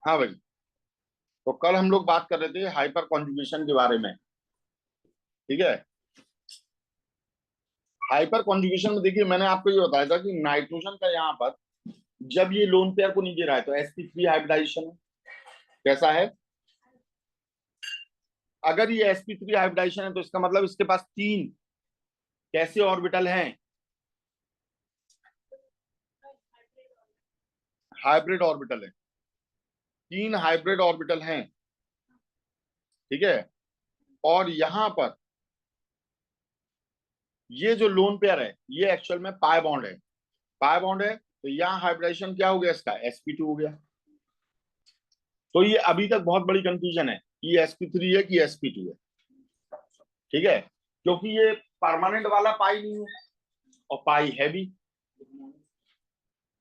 हाँ भाई, तो कल हम लोग बात कर रहे थे हाइपर कॉन्जुगेशन के बारे में। ठीक है। हाइपर कॉन्जुगेशन में देखिए, मैंने आपको ये बताया था कि नाइट्रोजन का यहाँ पर जब ये लोन पेयर को नहीं दे रहा है तो sp3 हाइब्रिडाइजेशन है। कैसा है? अगर ये sp3 हाइब्रिडाइजेशन है तो इसका मतलब इसके पास तीन कैसे ऑर्बिटल हैं? हाइब्रिड ऑर्बिटल है। तीन हाइब्रिड ऑर्बिटल हैं। ठीक है। और यहां पर ये जो लोन पेयर है ये एक्चुअल में पाई बॉन्ड है। पाई बॉन्ड है तो यहाँ हाइब्रिडाइजेशन क्या हो गया? इसका sp2 हो गया। तो ये अभी तक बहुत बड़ी कंफ्यूजन है कि sp3 है कि sp2 है। ठीक है। क्योंकि ये परमानेंट वाला पाई नहीं है और पाई है भी।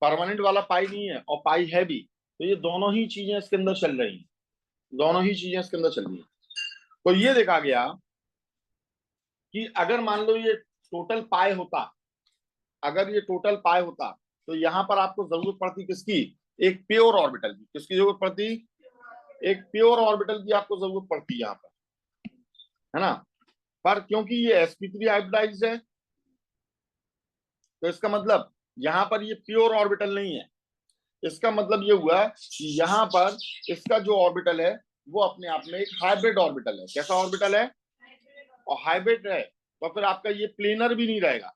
परमानेंट वाला पाई नहीं है और पाई है भी, तो ये दोनों ही चीजें इसके अंदर चल रही हैं। दोनों ही चीजें इसके अंदर चल रही हैं। तो ये देखा गया कि अगर मान लो ये टोटल पाई होता, अगर ये टोटल पाई होता तो यहां पर आपको जरूरत पड़ती किसकी? एक प्योर ऑर्बिटल की। किसकी जरूरत पड़ती? एक प्योर ऑर्बिटल की आपको जरूरत पड़ती यहाँ पर, है ना। पर क्योंकि ये sp3 हाइब्रिडाइज्ड है तो इसका मतलब यहाँ पर ये प्योर ऑर्बिटल नहीं है। इसका मतलब ये हुआ कि यहाँ पर इसका जो ऑर्बिटल है वो अपने आप में एक हाइब्रिड ऑर्बिटल है। कैसा ऑर्बिटल है? और हाइब्रिड है तो फिर आपका ये प्लेनर भी नहीं रहेगा।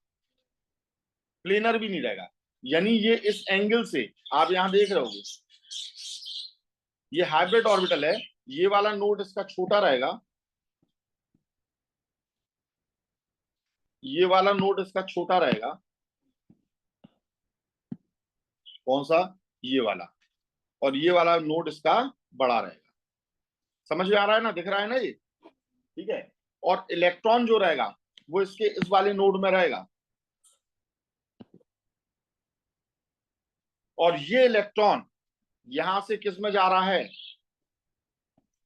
प्लेनर भी नहीं रहेगा, यानी ये इस एंगल से आप यहां देख रहे होगे ये हाइब्रिड ऑर्बिटल है। ये वाला नोड इसका छोटा रहेगा, ये वाला नोड इसका छोटा रहेगा। कौन सा? ये वाला। और ये वाला नोड इसका बड़ा रहेगा। समझ में आ रहा है ना? दिख रहा है ना ये? ठीक है। और इलेक्ट्रॉन जो रहेगा वो इसके इस वाले नोड में रहेगा। और ये इलेक्ट्रॉन यहां से किस में जा रहा है?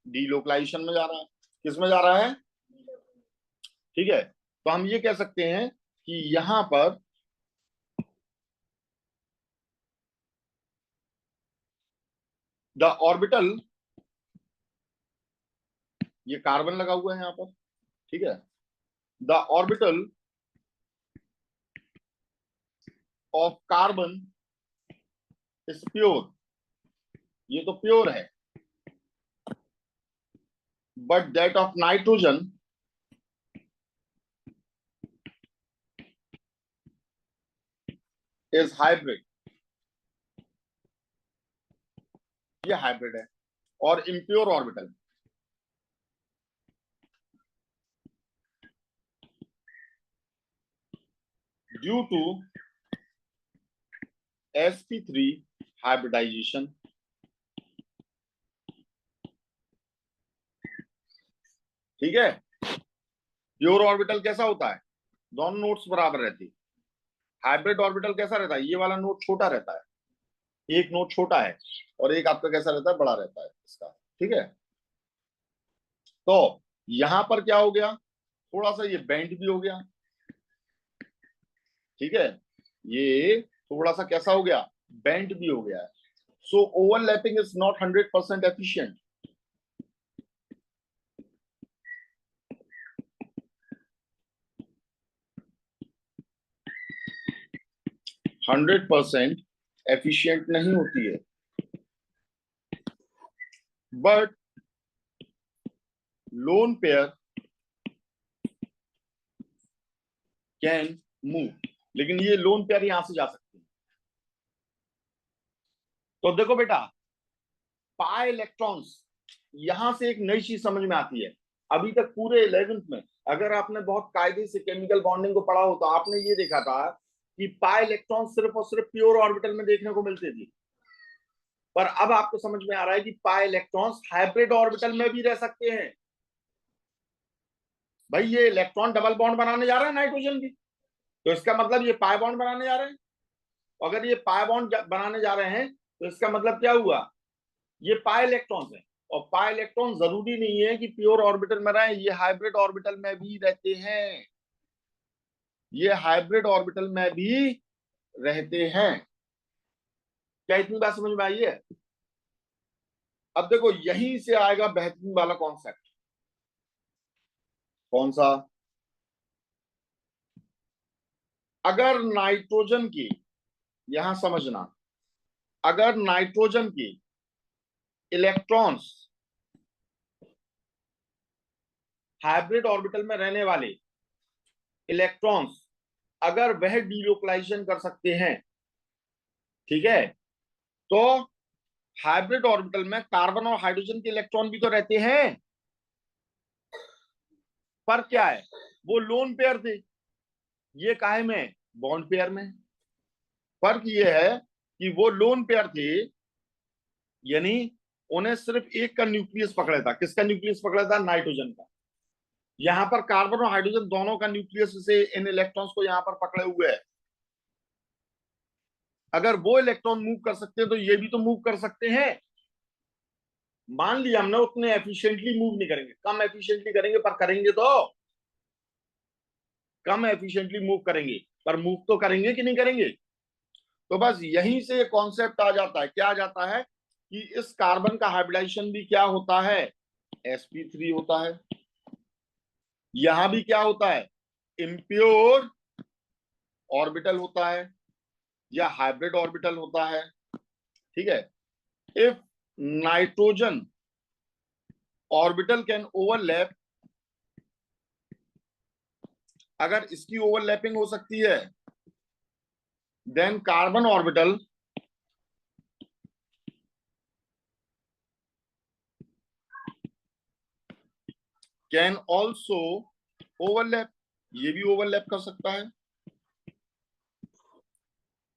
डीलोकलाइजेशन में जा रहा है। किस में जा रहा है? ठीक है। तो हम ये कह सकते हैं कि यहां पर द ऑर्बिटल, ये कार्बन लगा हुआ है यहां पर। ठीक है। The orbital of carbon is pure. ये तो प्योर है। But that of nitrogen is hybrid. ये हाइब्रिड है और impure orbital. Due to sp3 hybridization. ठीक है। प्योर ऑर्बिटल कैसा होता है? दोनों नोड्स बराबर रहती है। हाइब्रिड ऑर्बिटल कैसा रहता है? ये वाला नोड छोटा रहता है, एक नोड छोटा है, और एक आपका कैसा रहता है? बड़ा रहता है इसका। ठीक है। तो यहां पर क्या हो गया? थोड़ा सा ये बेंड भी हो गया। ठीक है। ये थोड़ा सा कैसा हो गया? बेंड भी हो गया है। So overlapping is not 100% efficient. 100% efficient नहीं होती है। But lone pair can move. लेकिन ये लोन पेयर यहां से जा सकते हैं। तो देखो बेटा, पाई इलेक्ट्रॉन्स, यहां से एक नई चीज समझ में आती है। अभी तक पूरे 11th में अगर आपने बहुत कायदे से केमिकल बॉन्डिंग को पढ़ा हो तो आपने ये देखा था कि पाई इलेक्ट्रॉन सिर्फ और सिर्फ प्योर ऑर्बिटल में देखने को मिलते थे। पर अब आपको समझ में आ रहा है कि पाई इलेक्ट्रॉन्स हाइब्रिड ऑर्बिटल में भी रह सकते हैं। भाई ये इलेक्ट्रॉन डबल बॉन्ड बनाने जा रहा है नाइट्रोजन की, तो इसका मतलब ये पाई बॉन्ड बनाने जा रहे हैं। अगर ये पाई बॉन्ड बनाने जा रहे हैं तो इसका मतलब क्या हुआ? ये पाई इलेक्ट्रॉन्स है। और पाई इलेक्ट्रॉन जरूरी नहीं है कि प्योर ऑर्बिटल में रहे, ये हाइब्रिड ऑर्बिटल में भी रहते हैं। ये हाइब्रिड ऑर्बिटल में भी रहते हैं। क्या इतनी बात समझ में आई है? अब देखो यहीं से आएगा बेहतरीन वाला कॉन्सेप्ट। कौन सा? अगर नाइट्रोजन की, यहां समझना, अगर नाइट्रोजन की इलेक्ट्रॉन्स, हाइब्रिड ऑर्बिटल में रहने वाले इलेक्ट्रॉन्स, अगर वह डीलोकलाइजेशन कर सकते हैं, ठीक है, तो हाइब्रिड ऑर्बिटल में कार्बन और हाइड्रोजन के इलेक्ट्रॉन भी तो रहते हैं। पर क्या है, वो लोन पेयर थे, ये काहे में, बॉन्ड पेयर में। फर्क ये है कि वो लोन पेयर थे, यानी उन्हें सिर्फ एक का न्यूक्लियस पकड़ा था। किसका न्यूक्लियस पकड़ा था? नाइट्रोजन का। यहां पर कार्बन और हाइड्रोजन दोनों का न्यूक्लियस से इन इलेक्ट्रॉन्स को यहां पर पकड़े हुए है। अगर वो इलेक्ट्रॉन मूव कर सकते हैं तो ये भी तो मूव कर सकते हैं। मान लिया हमने उतने एफिशिएंटली मूव नहीं करेंगे, कम एफिशिएंटली करेंगे, पर करेंगे तो, कम एफिशिएंटली मूव करेंगे पर मूव तो करेंगे कि नहीं करेंगे। तो बस यहीं से कॉन्सेप्ट आ जाता है, क्या आ जाता है कि इस कार्बन का हाइब्रिडाइजेशन भी क्या होता है, sp3 होता है। यहां भी क्या होता है, इम्प्योर ऑर्बिटल होता है या हाइब्रिड ऑर्बिटल होता है। ठीक है, if nitrogen orbital can overlap, अगर इसकी ओवरलैपिंग हो सकती है, then carbon orbital can also overlap, ये भी ओवरलैप कर सकता है।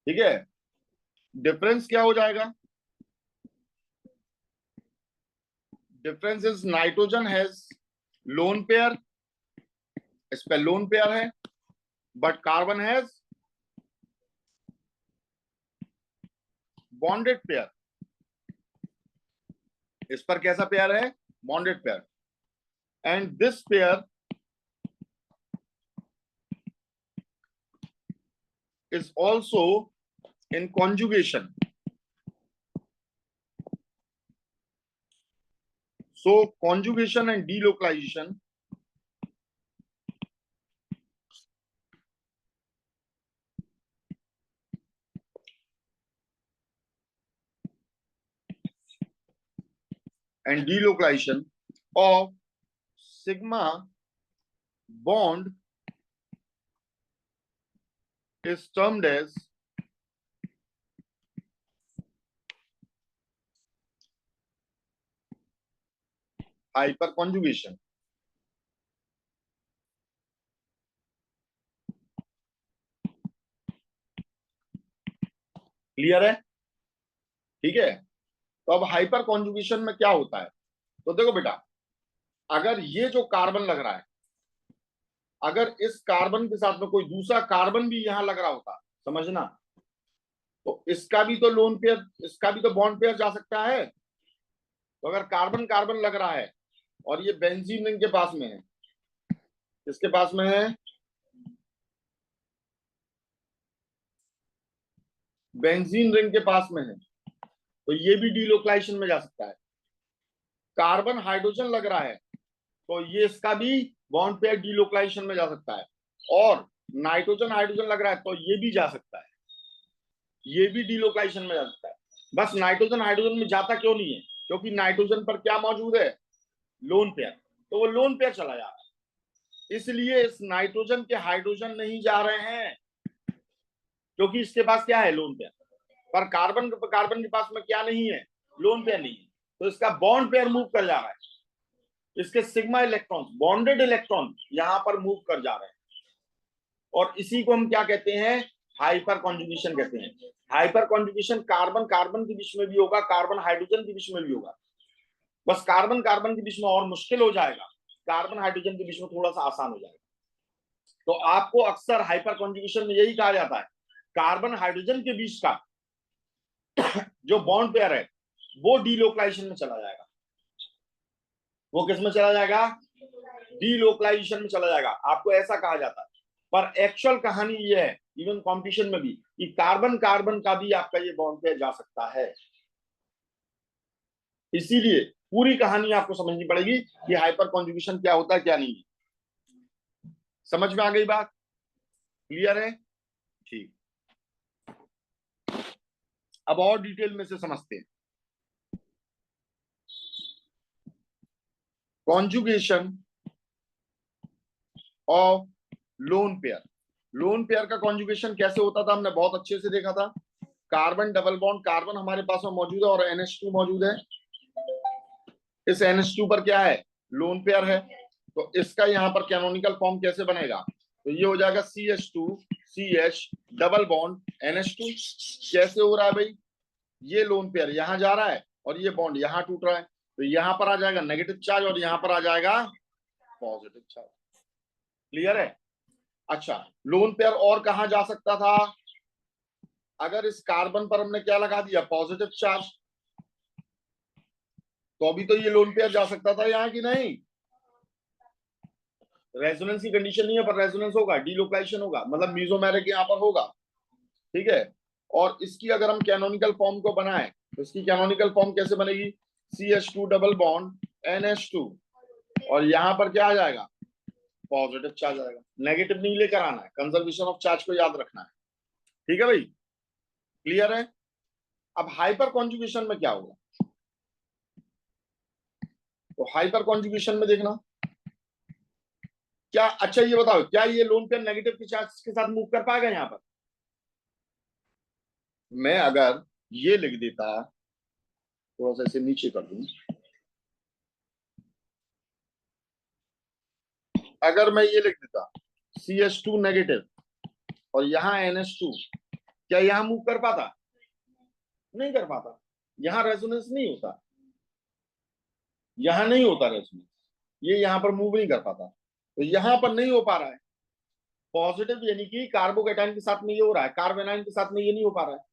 ठीक है, डिफरेंस क्या हो जाएगा, difference is nitrogen has lone pair, इस पे लोन पेयर है, but carbon has bonded pair. इस पर कैसा पेयर है, bonded pair. And this pair is also in conjugation. So conjugation and delocalization and delocalization of sigma bond is termed as hyperconjugation. Clear है? ठीक है, तो अब हाइपर कॉन्जुगेशन में क्या होता है, तो देखो बेटा, अगर ये जो कार्बन लग रहा है, अगर इस कार्बन के साथ में कोई दूसरा कार्बन भी यहां लग रहा होता, समझना, तो इसका भी तो लोन पेयर, इसका भी तो बॉन्ड पेयर जा सकता है। तो अगर कार्बन कार्बन लग रहा है और ये बेंजीन रिंग के पास में है, किसके पास में है, बेंजीन रिंग के पास में है, तो ये भी डीलोकलाइजेशन में जा सकता है। कार्बन हाइड्रोजन लग रहा है तो ये इसका भी बॉन्ड पेयर डीलोकलाइजेशन में जा सकता है। और नाइट्रोजन हाइड्रोजन लग रहा है तो ये भी जा सकता है, ये भी डीलोकलाइजेशन में जा सकता है। बस नाइट्रोजन हाइड्रोजन में जाता क्यों नहीं है, क्योंकि नाइट्रोजन पर क्या मौजूद है, लोन पेयर, तो वो लोन पेयर चला जा रहा है। इसलिए इस नाइट्रोजन के हाइड्रोजन नहीं जा रहे हैं, क्योंकि इसके पास क्या है, लोन पेयर। पर कार्बन कार्बन के पास में क्या नहीं है, लोन पेयर नहीं है, तो इसका बॉन्ड पेयर मूव कर जा रहा है। इसके सिग्मा इलेक्ट्रॉन्स, बॉन्डेड इलेक्ट्रॉन यहां पर मूव कर जा रहे हैं, और इसी को हम क्या कहते हैं, हाइपर कॉन्जुगेशन कहते हैं। हाइपर कॉन्जुगेशन कार्बन कार्बन के बीच में भी होगा, कार्बन हाइड्रोजन के बीच में भी होगा। बस कार्बन कार्बन के बीच में और मुश्किल हो जाएगा, कार्बन हाइड्रोजन के बीच में थोड़ा सा आसान हो जाएगा। तो आपको अक्सर हाइपर कॉन्जुगेशन में यही कहा जाता है, कार्बन हाइड्रोजन के बीच का जो बॉन्ड पेयर है वो डीलोकलाइजेशन में चला जाएगा। वो किस में चला जाएगा, डीलोकलाइजेशन में चला जाएगा, आपको ऐसा कहा जाता है। पर एक्चुअल कहानी ये है, इवन कंपटीशन में भी, कि कार्बन कार्बन का भी आपका ये बॉन्ड पेयर जा सकता है। इसीलिए पूरी कहानी आपको समझनी पड़ेगी कि हाइपर कॉन्जुगेशन क्या होता है क्या नहीं है। समझ में आ गई बात? क्लियर है? ठीक। अब और डिटेल में से समझते हैं। Conjugation of lone pair. Lone pair का कॉन्जुगेशन कैसे होता था हमने बहुत अच्छे से देखा था। कार्बन डबल बॉन्ड, कार्बन हमारे पास में मौजूद है और NH2 मौजूद है। इस NH2 पर क्या है? लोन पेयर है। तो इसका यहां पर कैनोनिकल फॉर्म कैसे बनेगा? तो ये हो जाएगा CH2 CH double bond NH2। कैसे हो रहा है भाई? ये लोन पेयर यहां जा रहा है और ये बॉन्ड यहां टूट रहा है, तो यहां पर आ जाएगा नेगेटिव चार्ज और यहां पर आ जाएगा पॉजिटिव चार्ज। क्लियर है? अच्छा, लोन पेयर और कहां जा सकता था? अगर इस कार्बन पर हमने क्या लगा दिया? पॉजिटिव चार्ज, तो अभी तो ये लोन पेयर जा सकता था यहां की नहीं। रेजोनेंस की कंडीशन नहीं है, पर रेजोनेंस होगा, डीलोकलाइजेशन होगा, मतलब मीजोमेरिक यहां पर होगा। ठीक है। और इसकी अगर हम कैनोनिकल फॉर्म को बनाएं तो इसकी कैनोनिकल फॉर्म कैसे बनेगी? CH2 डबल बॉन्ड NH2 और यहां पर क्या आ जाएगा? पॉजिटिव चार्ज आएगा। नेगेटिव नहीं लेकर आना है, कंजर्वेशन ऑफ चार्ज को याद रखना है। ठीक है भाई? क्लियर है? अब हाइपर कॉन्जुगेशन में क्या होगा? तो हाइपर कॉन्जुगेशन में देखना क्या, अच्छा ये बताओ, क्या ये लोन पेयर नेगेटिव के चार्ज के साथ मूव कर पाएगा? यहां पर मैं अगर ये लिख देता, थोड़ा सा इसे नीचे कर दूं, अगर मैं ये लिख देता CH2 नेगेटिव और यहाँ NH2, क्या यहां मूव कर पाता? नहीं कर पाता। यहां रेजोनेंस नहीं होता, यहां नहीं होता रेजोनेंस, ये यहां पर मूव नहीं कर पाता, तो यहां पर नहीं हो पा रहा है। पॉजिटिव यानी कि कार्बोकेटाइन के साथ में ये हो रहा है, कार्बोनाइन के साथ में ये नहीं हो पा रहा है।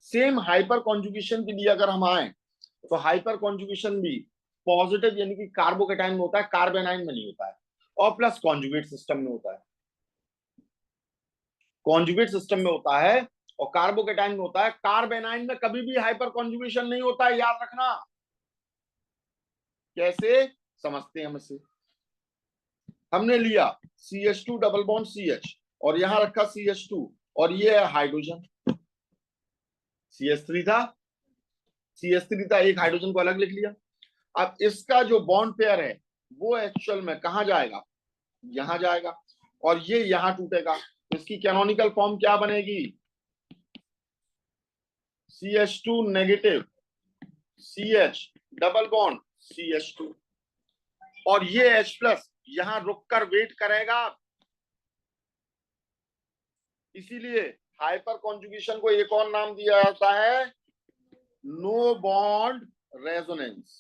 सेम हाइपर कॉन्जुगेशन के लिए अगर हम आए तो हाइपर कॉन्जुगेशन भी पॉजिटिव यानी कि कार्बोकेटाइन में होता है, कार्बोनाइन में नहीं होता है, और प्लस कॉन्जुगेट सिस्टम में होता है। कॉन्जुगेट सिस्टम में होता है और कार्बोकेटाइन में होता है। कार्बोनाइन में कभी भी हाइपर कॉन्जुगेशन नहीं होता है, याद रखना। कैसे समझते हैं हम इसे? हमने लिया CH2 डबल बॉन्ड CH और यहां रखा CH2 और ये है हाइड्रोजन। CH3 था, CH3 था, एक हाइड्रोजन को अलग लिख लिया। अब इसका जो बॉन्ड पेयर है वो एक्चुअल में कहां जाएगा? यहां जाएगा और ये यहां टूटेगा, तो इसकी कैनोनिकल फॉर्म क्या बनेगी? CH2 negative CH double bond CH2 और ये H प्लस यहां रुककर वेट करेगा। इसीलिए हाइपर कॉन्जुगेशन को एक और नाम दिया जाता है नो बॉन्ड रेजोनेंस।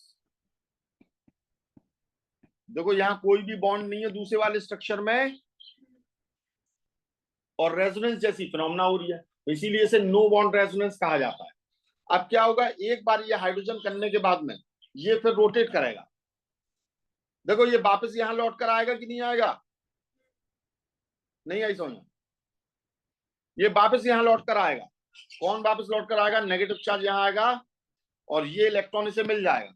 देखो यहां कोई भी बॉन्ड नहीं है दूसरे वाले स्ट्रक्चर में और रेजोनेंस जैसी फिनोमेना हो रही है, तो इसीलिए इसे नो बॉन्ड रेजोनेंस कहा जाता है। अब क्या होगा, एक बार ये हाइड्रोजन करने के बाद में ये फिर रोटेट करेगा। देखो ये वापस यहां लौट कर आएगा कि नहीं आएगा? नहीं आई समझ? ये वापस यहां लौट कर आएगा। कौन वापस लौट कर आएगा? नेगेटिव चार्ज यहां आएगा और ये इलेक्ट्रॉन इसे मिल जाएगा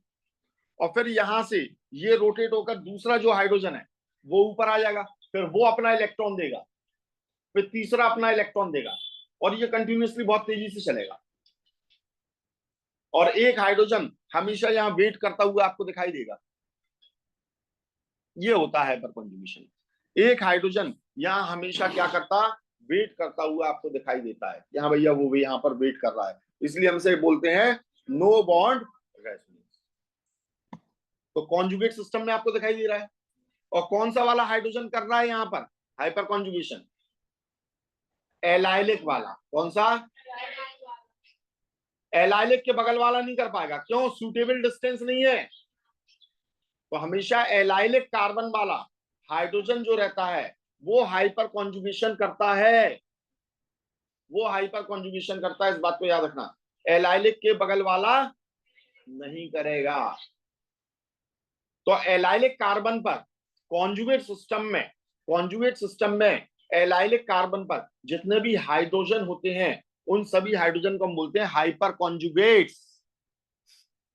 और फिर यहां से ये रोटेट होकर दूसरा जो हाइड्रोजन है वो ऊपर आ जाएगा, फिर वो अपना इलेक्ट्रॉन देगा, फिर तीसरा अपना इलेक्ट्रॉन देगा और ये कंटिन्यूअसली बहुत तेजी से चलेगा। और एक हाइड्रोजन हमेशा यहां वेट करता हुआ आपको दिखाई देगा। ये होता है हाइपर कॉन्जुगेशन। एक हाइड्रोजन यहां हमेशा क्या करता? वेट करता हुआ आपको दिखाई देता है, यहाँ भैया वो भी यहाँ पर वेट कर रहा है, इसलिए हमसे बोलते हैं नो बॉन्ड रेजोनेंस। तो कॉन्जुगेट सिस्टम में आपको दिखाई दे रहा है। और कौन सा वाला हाइड्रोजन कर रहा है यहां पर हाइपर कॉन्जुगेशन? एलाइलिक वाला। कौन सा? एलाइलिक के बगल वाला नहीं कर पाएगा, क्यों? सूटेबल डिस्टेंस नहीं है। तो हमेशा एलाइलिक कार्बन वाला हाइड्रोजन जो रहता है वो हाइपर कॉन्जुगेशन करता है, वो हाइपर कॉन्जुगेशन करता है, इस बात को याद रखना। एलाइलिक के बगल वाला नहीं करेगा। तो एलाइलिक कार्बन पर कॉन्जुगेट सिस्टम में, कॉन्जुगेट सिस्टम में एलाइलिक कार्बन पर जितने भी हाइड्रोजन होते हैं उन सभी हाइड्रोजन को हम बोलते हैं हाइपर कॉन्जुगेट्स।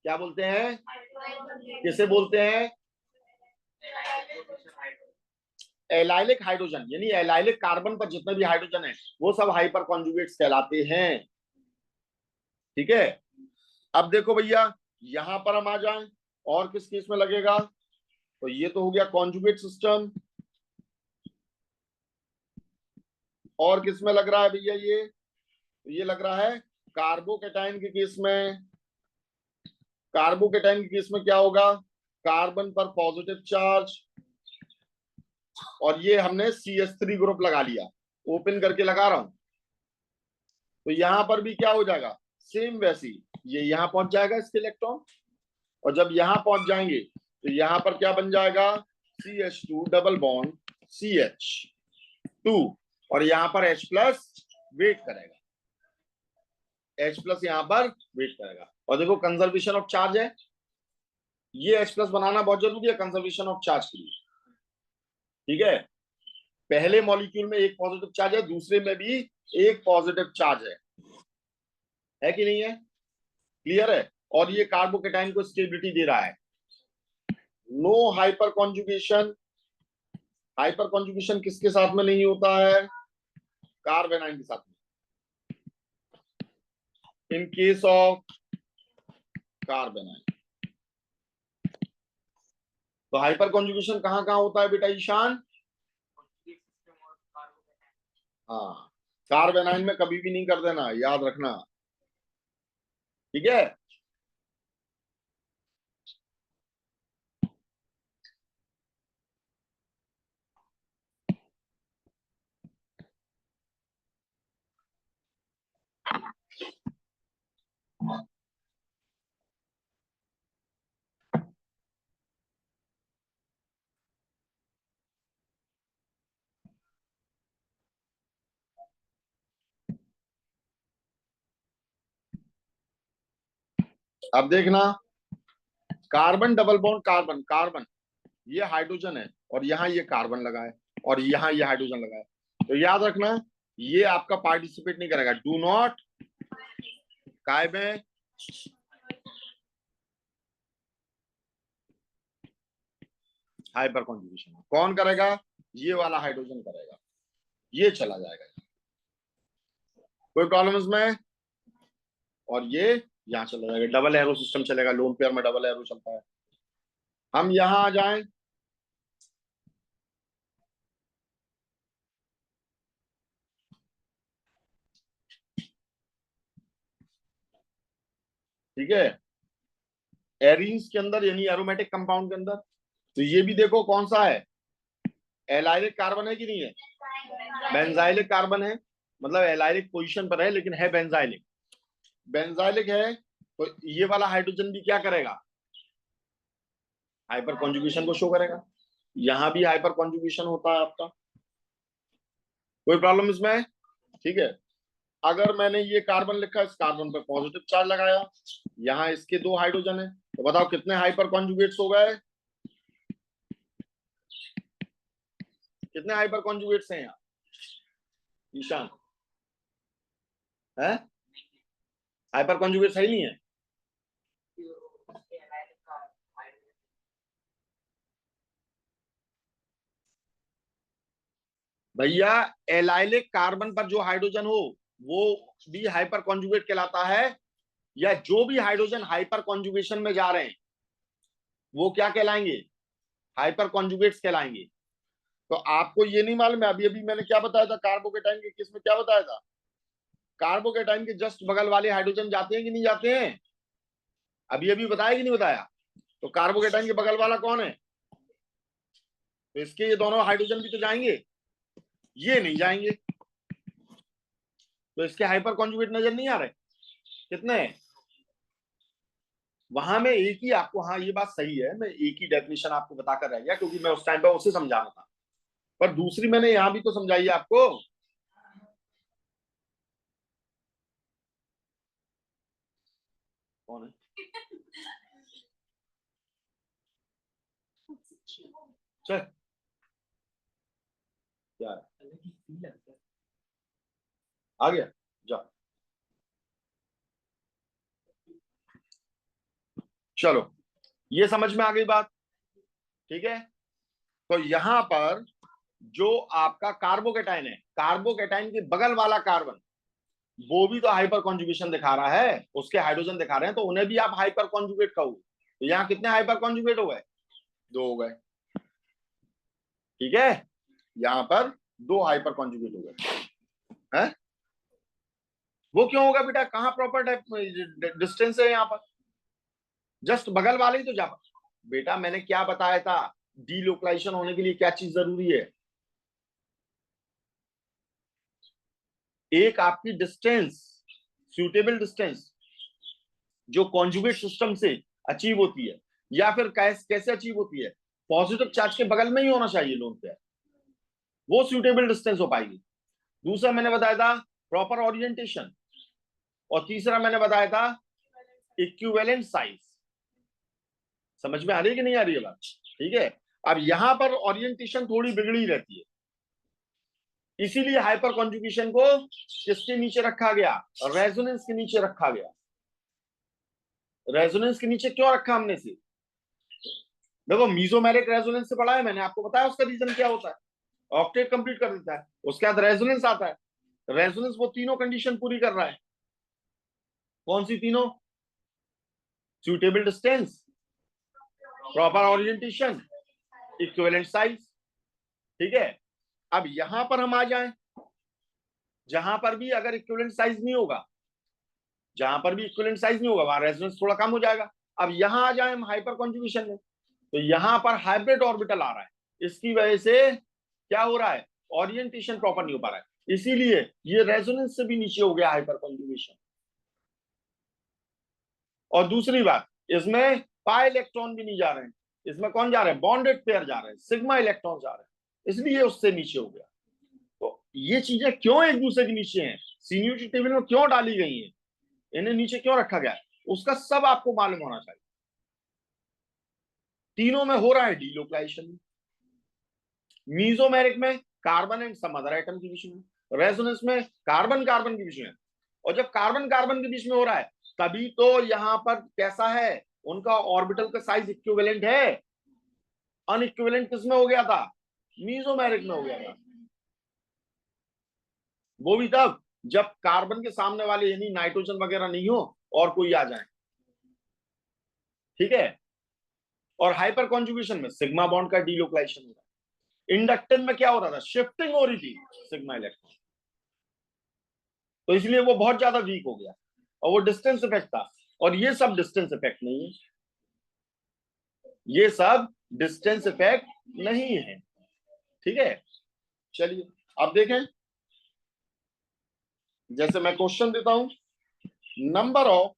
क्या बोलते हैं, किसे बोलते हैं, एलाइलिक हाइड्रोजन, यानी एलाइलिक कार्बन पर जितने भी हाइड्रोजन है वो सब हाइपर कॉन्जुगेट्स कहलाते हैं। ठीक है, अब देखो भैया यहां पर हम आ जाएं, और किस केस में लगेगा, तो ये तो हो गया कॉन्जुगेट सिस्टम, और किस में लग रहा है भैया, ये लग रहा है कार्बोकेटाइन के केस में। कार्बोकेटाइन के केस में क्या होगा, कार्बन पर पॉजिटिव चार्ज, और ये हमने CH3 ग्रुप लगा लिया, ओपन करके लगा रहा हूं, तो यहां पर भी क्या हो जाएगा, सेम वैसी, ये यहां पहुंच जाएगा इसके इलेक्ट्रॉन, और जब यहां पहुंच जाएंगे तो यहां पर क्या बन जाएगा, CH2 डबल बॉन्ड CH2, और यहां पर H प्लस वेट करेगा, H प्लस यहां पर वेट करेगा, और देखो कंजर्वेशन ऑफ चार्ज है, ये H प्लस बनाना बहुत जरूरी है कंजर्वेशन ऑफ चार्ज के लिए। ठीक है, पहले मॉलिक्यूल में एक पॉजिटिव चार्ज है, दूसरे में भी एक पॉजिटिव चार्ज है कि नहीं है, क्लियर है, और ये कार्बोकेटाइन को स्टेबिलिटी दे रहा है। No hyperconjugation, hyperconjugation किसके साथ में नहीं होता है, कार्बेनाइन के साथ में, इन केस ऑफ कार्बेनाइन। तो हाइपर कॉन्जुगेशन कहां कहां होता है बेटा ईशान, हाँ, कार्बेनाइन में कभी भी नहीं कर देना, याद रखना। ठीक है, अब देखना, carbon double bond carbon carbon, ये हाइड्रोजन है, और यहाँ ये कार्बन लगा है, और यहाँ ये हाइड्रोजन लगा है, तो याद रखना ये आपका पार्टिसिपेट नहीं करेगा, डू नॉट, काय में, हाइपर कॉन्जुगेशन कौन करेगा, ये वाला हाइड्रोजन करेगा, ये चला जाएगा, कोई प्रॉब्लम इसमें, और ये यहाँ चला जाएगा, डबल एरो सिस्टम चलेगा, लोन पेयर में डबल एरो चलता है। हम यहाँ आ जाएं, ठीक है, एरीन्स के अंदर यानी एरोमेटिक कंपाउंड के अंदर, तो ये भी देखो कौन सा है, एलाइलिक कार्बन है कि नहीं है, बेंजाइलिक कार्बन है, मतलब एलाइलिक पोजीशन पर है लेकिन है बेंजाइलिक, बेंजाइलिक है, तो ये वाला हाइड्रोजन भी क्या करेगा, हाइपर कॉन्जुगेशन को शो करेगा, यहां भी हाइपर कॉन्जुगेशन होता है आपका, कोई प्रॉब्लम इसमें। ठीक है, अगर मैंने ये कार्बन लिखा, इस कार्बन पे पॉजिटिव चार्ज लगाया, यहाँ इसके दो हाइड्रोजन है, तो बताओ कितने हाइपर कॉन्जुगेट्स हो गए, कितने हाइपर कॉन्जुगेट्स हैं यहाँ ईशान, है हाइपर कॉन्जुगेट सही नहीं है, भैया एलाइलिक कार्बन पर जो हाइड्रोजन हो वो भी हाइपर कॉन्जुगेट कहलाता है, या जो भी हाइड्रोजन हाइपर कॉन्जुगेशन में जा रहे हैं वो क्या कहलाएंगे, हाइपर कॉन्जुगेट्स कहलाएंगे। तो आपको ये नहीं मालूम है, अभी अभी मैंने क्या बताया था कार्बोकेटाइन के केस में, क्या बताया था, कार्बोकेटाइन के जस्ट बगल वाले हाइड्रोजन जाते हैं कि नहीं जाते हैं, अभी अभी बताया कि नहीं बताया, तो कार्बोकेटाइन के बगल वाला कौन है, तो इसके ये दोनों हाइड्रोजन भी तो जाएंगे, ये नहीं जाएंगे, तो इसके हाइपर कॉन्जुगेट नजर नहीं आ रहे, कितने हैं वहां, में एक ही आपको, हाँ ये बात सही है, मैं एक ही डेफिनेशन आपको बताकर रह गया क्योंकि मैं उस टाइम पे उसे समझा रहा था, पर दूसरी मैंने यहां भी तो समझाई है आपको, कौन है, चल क्या है? आ गया, जा, चलो ये समझ में आ गई बात, ठीक है। तो यहां पर जो आपका कार्बोकेटाइन है, कार्बोकेटाइन के बगल वाला कार्बन, वो भी तो हाइपर कॉन्जुगेशन दिखा रहा है, उसके हाइड्रोजन दिखा रहे हैं, तो उन्हें भी आप हाइपर कॉन्जुगेट कहोगे। तो यहाँ कितने हाइपर कॉन्जुगेट हो गए? 2 हो गए, ठीक है। यहां पर 2 हाइपर कॉन्जुगेट हो गए हैं। वो क्यों होगा बेटा? कहाँ प्रॉपर डिस्टेंस है यहाँ पर? जस्ट बगल वाले ही तो जा। बेटा मैंने क्या बताया था, डीलोकलाइजेशन होने के लिए क्या चीज जरूरी है? एक आपकी डिस्टेंस, सुटेबल डिस्टेंस, जो कॉन्जुगेट सिस्टम से अचीव होती है, या फिर कैसे अचीव होती है? पॉजिटिव चार्ज के बगल में ही होना चाहिए लोन पेयर, वो सुटेबल डिस्टेंस हो पाएगी। दूसरा मैंने बताया था प्रॉपर ओरिएंटेशन, और तीसरा मैंने बताया था इक्विवेलेंट साइज। समझ में आ रही है कि नहीं आ रही है बात? ठीक है। अब यहां पर ओरिएंटेशन थोड़ी बिगड़ी रहती है, इसीलिए हाइपर कॉन्जुगेशन को किसके नीचे रखा गया? रेजोनेंस के नीचे रखा गया। रेजोनेंस के नीचे क्यों रखा हमने से? देखो मीजोमेरिक रेजोनेंस से पढ़ा है मैंने, आपको बताया उसका रीजन क्या होता है। ऑक्टेट कंप्लीट कर देता है, उसके बाद रेजोनेंस आता है। रेजोनेंस वो तीनों कंडीशन पूरी कर रहा है। कौन सी तीनों? Suitable distance, proper orientation, equivalent size, ठीक है। अब यहां पर हम आ जाएं, जहां पर भी अगर इक्विवेलेंट साइज नहीं होगा, जहां पर भी इक्विवेलेंट साइज नहीं होगा, वहां रेजोनेंस थोड़ा कम हो जाएगा। अब यहां आ जाए हम हाइपर कॉन्जुगेशन में, तो यहां पर हाइब्रिड ऑर्बिटल आ रहा है, इसकी वजह से क्या हो रहा है? ओरिएंटेशन प्रॉपर नहीं हो पा रहा है, इसीलिए ये रेजोनेंस से भी नीचे हो गया हाइपर कॉन्जुगेशन। और दूसरी बात, इसमें पाई इलेक्ट्रॉन भी नहीं जा रहे हैं, इसमें कौन जा रहे हैं? बॉन्डेड पेयर जा रहे हैं, सिग्मा इलेक्ट्रॉन जा रहे हैं, इसलिए उससे नीचे हो गया। तो ये चीजें क्यों एक दूसरे के नीचे हैं, सीन्यूटी टेबल में क्यों डाली गई हैं, इन्हें नीचे क्यों रखा गया है, उसका सब आपको मालूम होना चाहिए। तीनों में हो रहा है डीलोकलाइजेशन, मीजोमेरिक में carbon and some other atom के बीच में, रेजोनेंस में कार्बन कार्बन के बीच में। और जब कार्बन कार्बन के बीच में हो रहा है, तभी तो यहां पर कैसा है, उनका ऑर्बिटल का साइज इक्विवेलेंट है। अनइक्विवेलेंट किसमें हो गया था? मीजोमेरिक में हो गया था। वो भी तब जब कार्बन के सामने वाले यानी नाइट्रोजन वगैरह नहीं हो और कोई आ जाए, ठीक है। और हाइपर कॉन्जुगेशन में सिग्मा बॉन्ड का डीलोकलाइजेशन हो रहा है। इंडक्टेंस में क्या हो रहा था? शिफ्टिंग हो रही थी सिग्मा इलेक्ट्रॉन, तो इसलिए वो बहुत ज्यादा वीक हो गया, और वो डिस्टेंस इफेक्ट था। और ये सब डिस्टेंस इफेक्ट नहीं है, ये सब डिस्टेंस इफेक्ट नहीं है, ठीक है। चलिए अब देखें, जैसे मैं क्वेश्चन देता हूं, नंबर ऑफ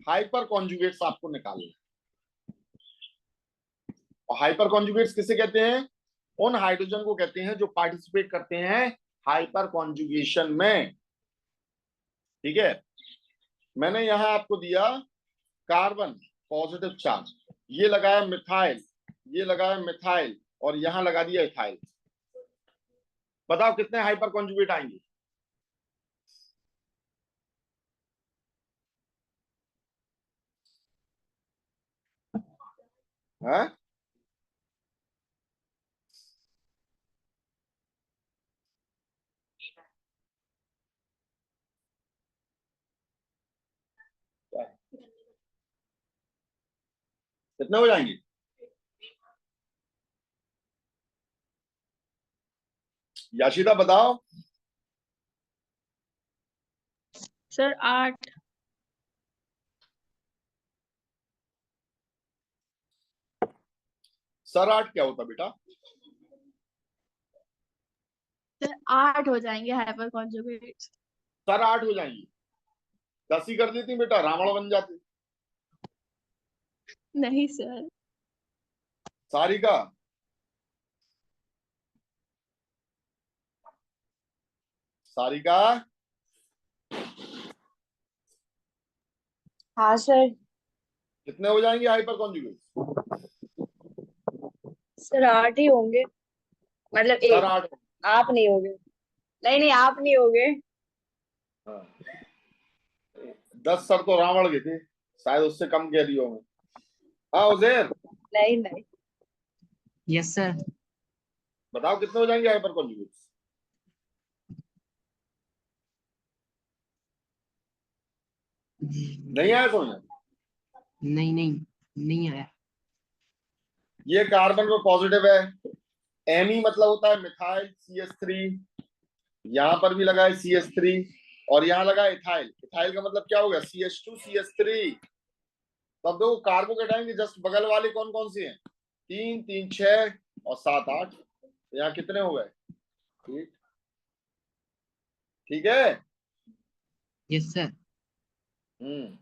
हाइपर कॉन्जुगेट्स आपको निकालना है। और हाइपर कॉन्जुगेट्स किसे कहते हैं? उन हाइड्रोजन को कहते हैं जो पार्टिसिपेट करते हैं हाइपर कॉन्जुगेशन में, ठीक है। मैंने यहां आपको दिया कार्बन पॉजिटिव चार्ज, ये लगाया मिथाइल, ये लगाया मिथाइल, और यहां लगा दिया इथाइल। बताओ कितने हाइपर कॉन्जुगेट आएंगे? है? कितने हो जाएंगे? याशिदा बताओ। सर 8। सर 8 क्या होता बेटा? सर 8 हो जाएंगे हाइपर कॉन्जुगेट। सर 8 हो जाएंगे? 10 ही कर देती बेटा, रावण बन जाते। नहीं सर। सारिका, सारिका, हाँ सर। कितने हो जाएंगे हाइपर कॉन्जुगेट? सर 8 ही होंगे, मतलब सर एक। 8। आप नहीं होगे। नहीं नहीं, आप नहीं होगे। हाँ, 10 सर तो रावण के थे। शायद उससे कम कह रही हो मैं। हाँ उजैर, नहीं नहीं। Yes sir. बताओ कितने हो जाएंगे हाइपर कॉन्जुगेट्स। नहीं आया समझ में? नहीं नहीं नहीं आया। ये कार्बन में पॉजिटिव है, एमी मतलब होता है मिथाइल CH3, यहां पर भी लगा है CH3, और यहाँ लगा है इथाइल। इथाइल का मतलब क्या हो गया, CH2 CH3। तो अब देखो कार्बोकेटाइन के जस्ट बगल वाले कौन कौन से हैं, 3 3 6 और 7 8। यहाँ कितने हो गए, 8। ठीक है। Yes sir. हम्म,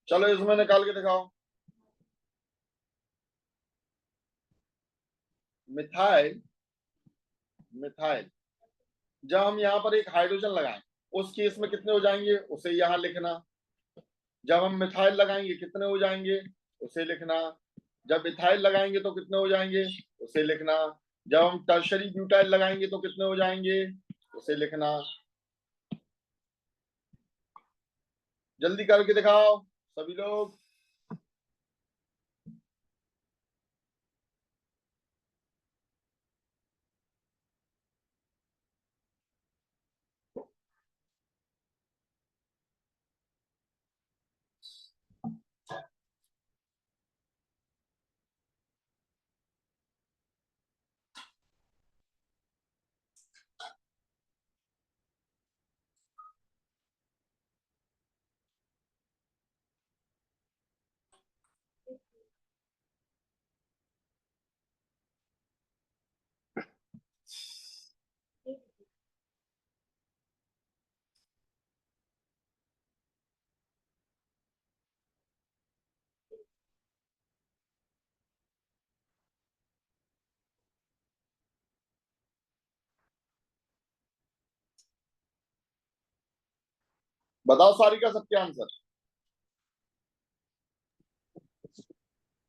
चलो इसमें निकाल के दिखाओ। मिथाइल, मिथाइल जब हम यहाँ पर एक हाइड्रोजन लगाएं उस केस में कितने हो जाएंगे उसे यहाँ लिखना। जब हम मिथाइल लगाएंगे कितने हो जाएंगे उसे लिखना। जब इथाइल लगाएंगे तो कितने हो जाएंगे उसे लिखना। जब हम टर्शरी ब्यूटाइल लगाएंगे तो कितने हो जाएंगे उसे लिखना। जल्दी करके दिखाओ सभी लोग। बताओ सारिका सबके आंसर।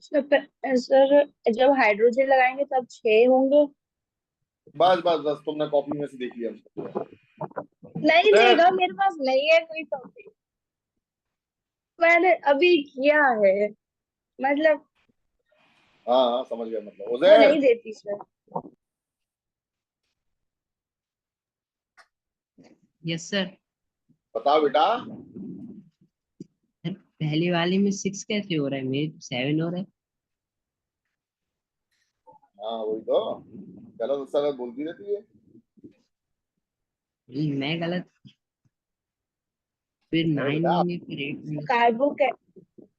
सर जब हाइड्रोजन लगाएंगे तब 6 होंगे। बस बस बस, तुमने कॉपी में से देख लिया। नहीं फिर देगा, मेरे पास नहीं है कोई टॉपिक। मैंने अभी किया है, मतलब हाँ हाँ समझ गया, मतलब वो उजैर नहीं देती सर। Yes sir. बताओ बेटा। सर पहले वाले में 6 कैसे हो रहा है, मेरे 7 हो रहा है। हाँ वही तो, गलत सलत बोलती रहती है। मैं गलत। फिर अरे 9 बेटा, होंगे फिर 8 होंगे। कार्बो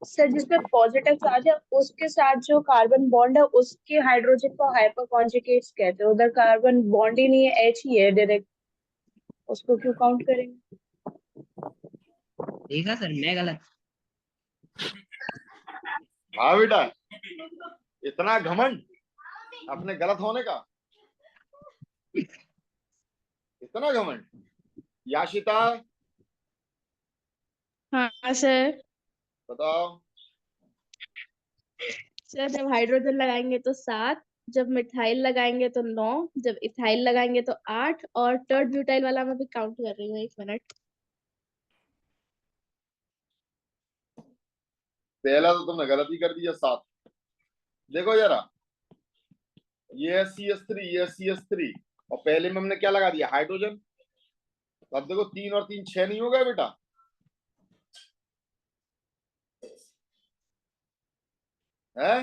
सर जिसमें पॉजिटिव चार्ज है उसके साथ जो कार्बन बॉन्ड है उसके हाइड्रोजन को हाइपर कॉन्जुगेट्स कहते हैं। उधर कार्बन बॉन्ड ही नहीं है, H ही है डायरेक्ट, उसको क्यों काउंट करेंगे। देखा सर, मैं गलत। हाँ बेटा, इतना घमंड अपने गलत होने का, इतना घमंड। याशिता हाँ सर। बताओ। सर जब हाइड्रोजन लगाएंगे तो 7, जब मिथाइल लगाएंगे तो 9, जब इथाइल लगाएंगे तो 8, और टर्ड ब्यूटाइल वाला मैं भी काउंट कर रही हूँ, 1 मिनट। पहला तो तुमने गलत ही कर दिया, 7। देखो जरा, ये है CH3, ये है CH3, और पहले में हमने क्या लगा दिया, हाइड्रोजन। तो अब देखो 3 और 3 6 नहीं हो गए बेटा, है।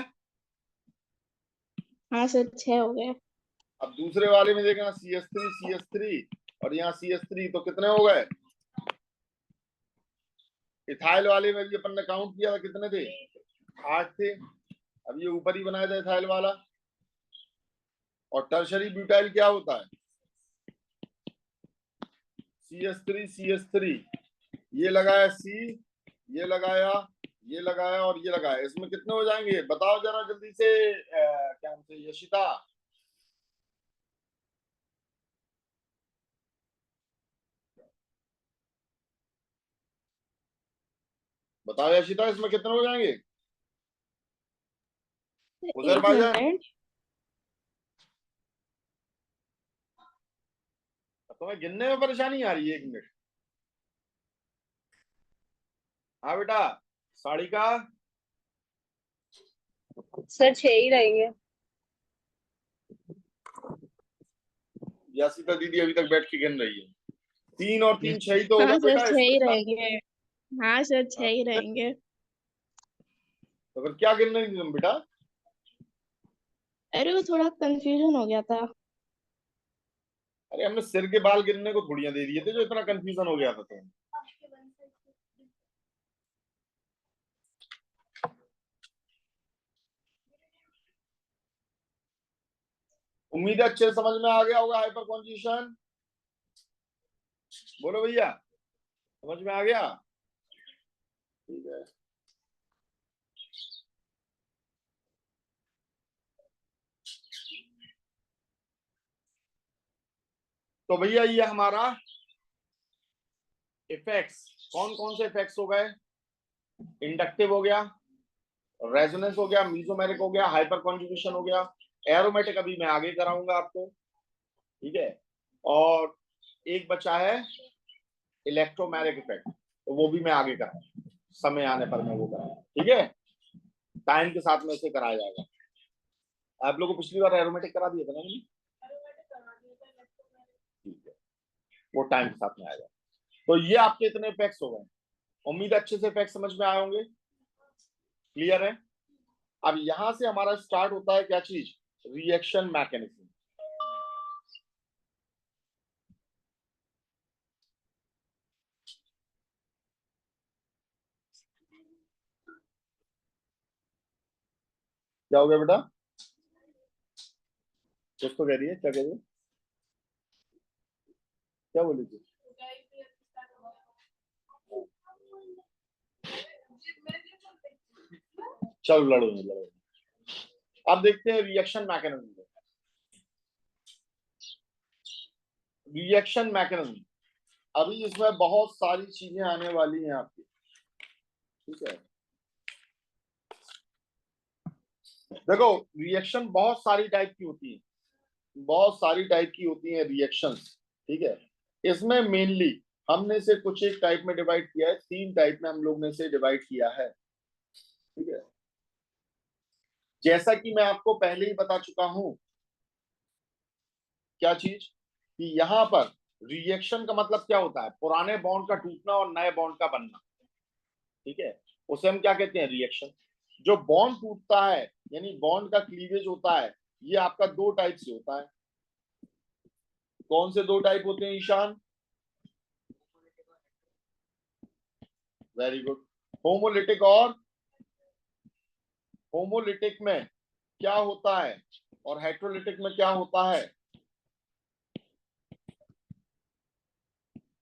हाँ सर, 6 हो गए। अब दूसरे वाले में देखना, CH3 और यहाँ CH3, तो कितने हो गए। इथाइल वाले में भी अपन ने काउंट किया था, कितने थे, 8 थे। अब ये ऊपर ही बनाया था इथाइल वाला। और टर्शरी ब्यूटाइल क्या होता है, CH3 ये लगाया C, ये लगाया, ये लगाया और ये लगाया, इसमें कितने हो जाएंगे बताओ जरा जल्दी से। क्या नाम से, यशिता। बताओ यशिता, इसमें कितने हो जाएंगे। उजैर एक भाईजान, मिनट तुम्हें गिनने में परेशानी आ रही है, 1 मिनट। हाँ बेटा, साड़ी का सर 6 ही रहेंगे। यासिका दीदी अभी तक बैठ के गिन रही है। 3 और 3 6 ही तो होगा हाँ सर बेटा 6 ही इसके साथ। रहेंगे। हाँ सर 6 हाँ, ही रहेंगे। तो फिर क्या गिन रही थी तुम बेटा? अरे वो थोड़ा कंफ्यूजन हो गया था। अरे हमने सिर के बाल गिनने को थोड़ियां दे दिए थे जो इतना कंफ्यूजन हो गया था तुम। उम्मीद है अच्छे से समझ में आ गया होगा हाइपर कॉन्जुगेशन। बोलो भैया, समझ में आ गया? ठीक है। तो भैया ये हमारा इफेक्ट्स कौन कौन से इफेक्ट्स हो गए? इंडक्टिव हो गया, रेजोनेंस हो गया, मीजोमेरिक हो गया, हाइपर कॉन्जुगेशन हो गया, एरोमेटिक अभी मैं आगे कराऊंगा आपको। ठीक है। और एक बचा है इलेक्ट्रोमैग्नेटिक इफेक्ट, तो वो भी मैं आगे कराऊंगा, समय आने पर मैं वो कराऊंगा। ठीक है, टाइम के साथ में इसे कराया जाएगा। आप लोगों को पिछली बार एरोमेटिक करा दिया था ना मैंने? ठीक है, वो टाइम के साथ में आएगा। तो ये आपके इतने इफेक्ट्स हो गए। उम्मीद है अच्छे से इफेक्ट समझ में आए होंगे। क्लियर है? अब यहां से हमारा स्टार्ट होता है क्या चीज? Reaction mechanism. क्या हो गया बेटा? कुछ तो कह रही है, क्या कह रही है? क्या बोली थी? चलो लड़ो नहीं, लड़ो। अब देखते हैं रिएक्शन मैकेनिज्म। रिएक्शन मैकेनिज्म, अभी इसमें बहुत सारी चीजें आने वाली हैं आपकी। ठीक है, देखो रिएक्शन बहुत सारी टाइप की होती है, बहुत सारी टाइप की होती है रिएक्शंस। ठीक है, इसमें मेनली हमने इसे कुछ एक टाइप में डिवाइड किया है, 3 टाइप में हम लोग ने इसे डिवाइड किया है। ठीक है, जैसा कि मैं आपको पहले ही बता चुका हूं, क्या चीज कि यहां पर रिएक्शन का मतलब क्या होता है? पुराने बॉन्ड का टूटना और नए बॉन्ड का बनना। ठीक है, उसे हम क्या कहते हैं? रिएक्शन। जो बॉन्ड टूटता है यानी बॉन्ड का क्लीवेज होता है, ये आपका 2 टाइप से होता है। कौन से 2 टाइप होते हैं ईशान? Very good. होमोलिटिक और होमोलिटिक में क्या होता है और हेट्रोलिटिक में क्या होता है?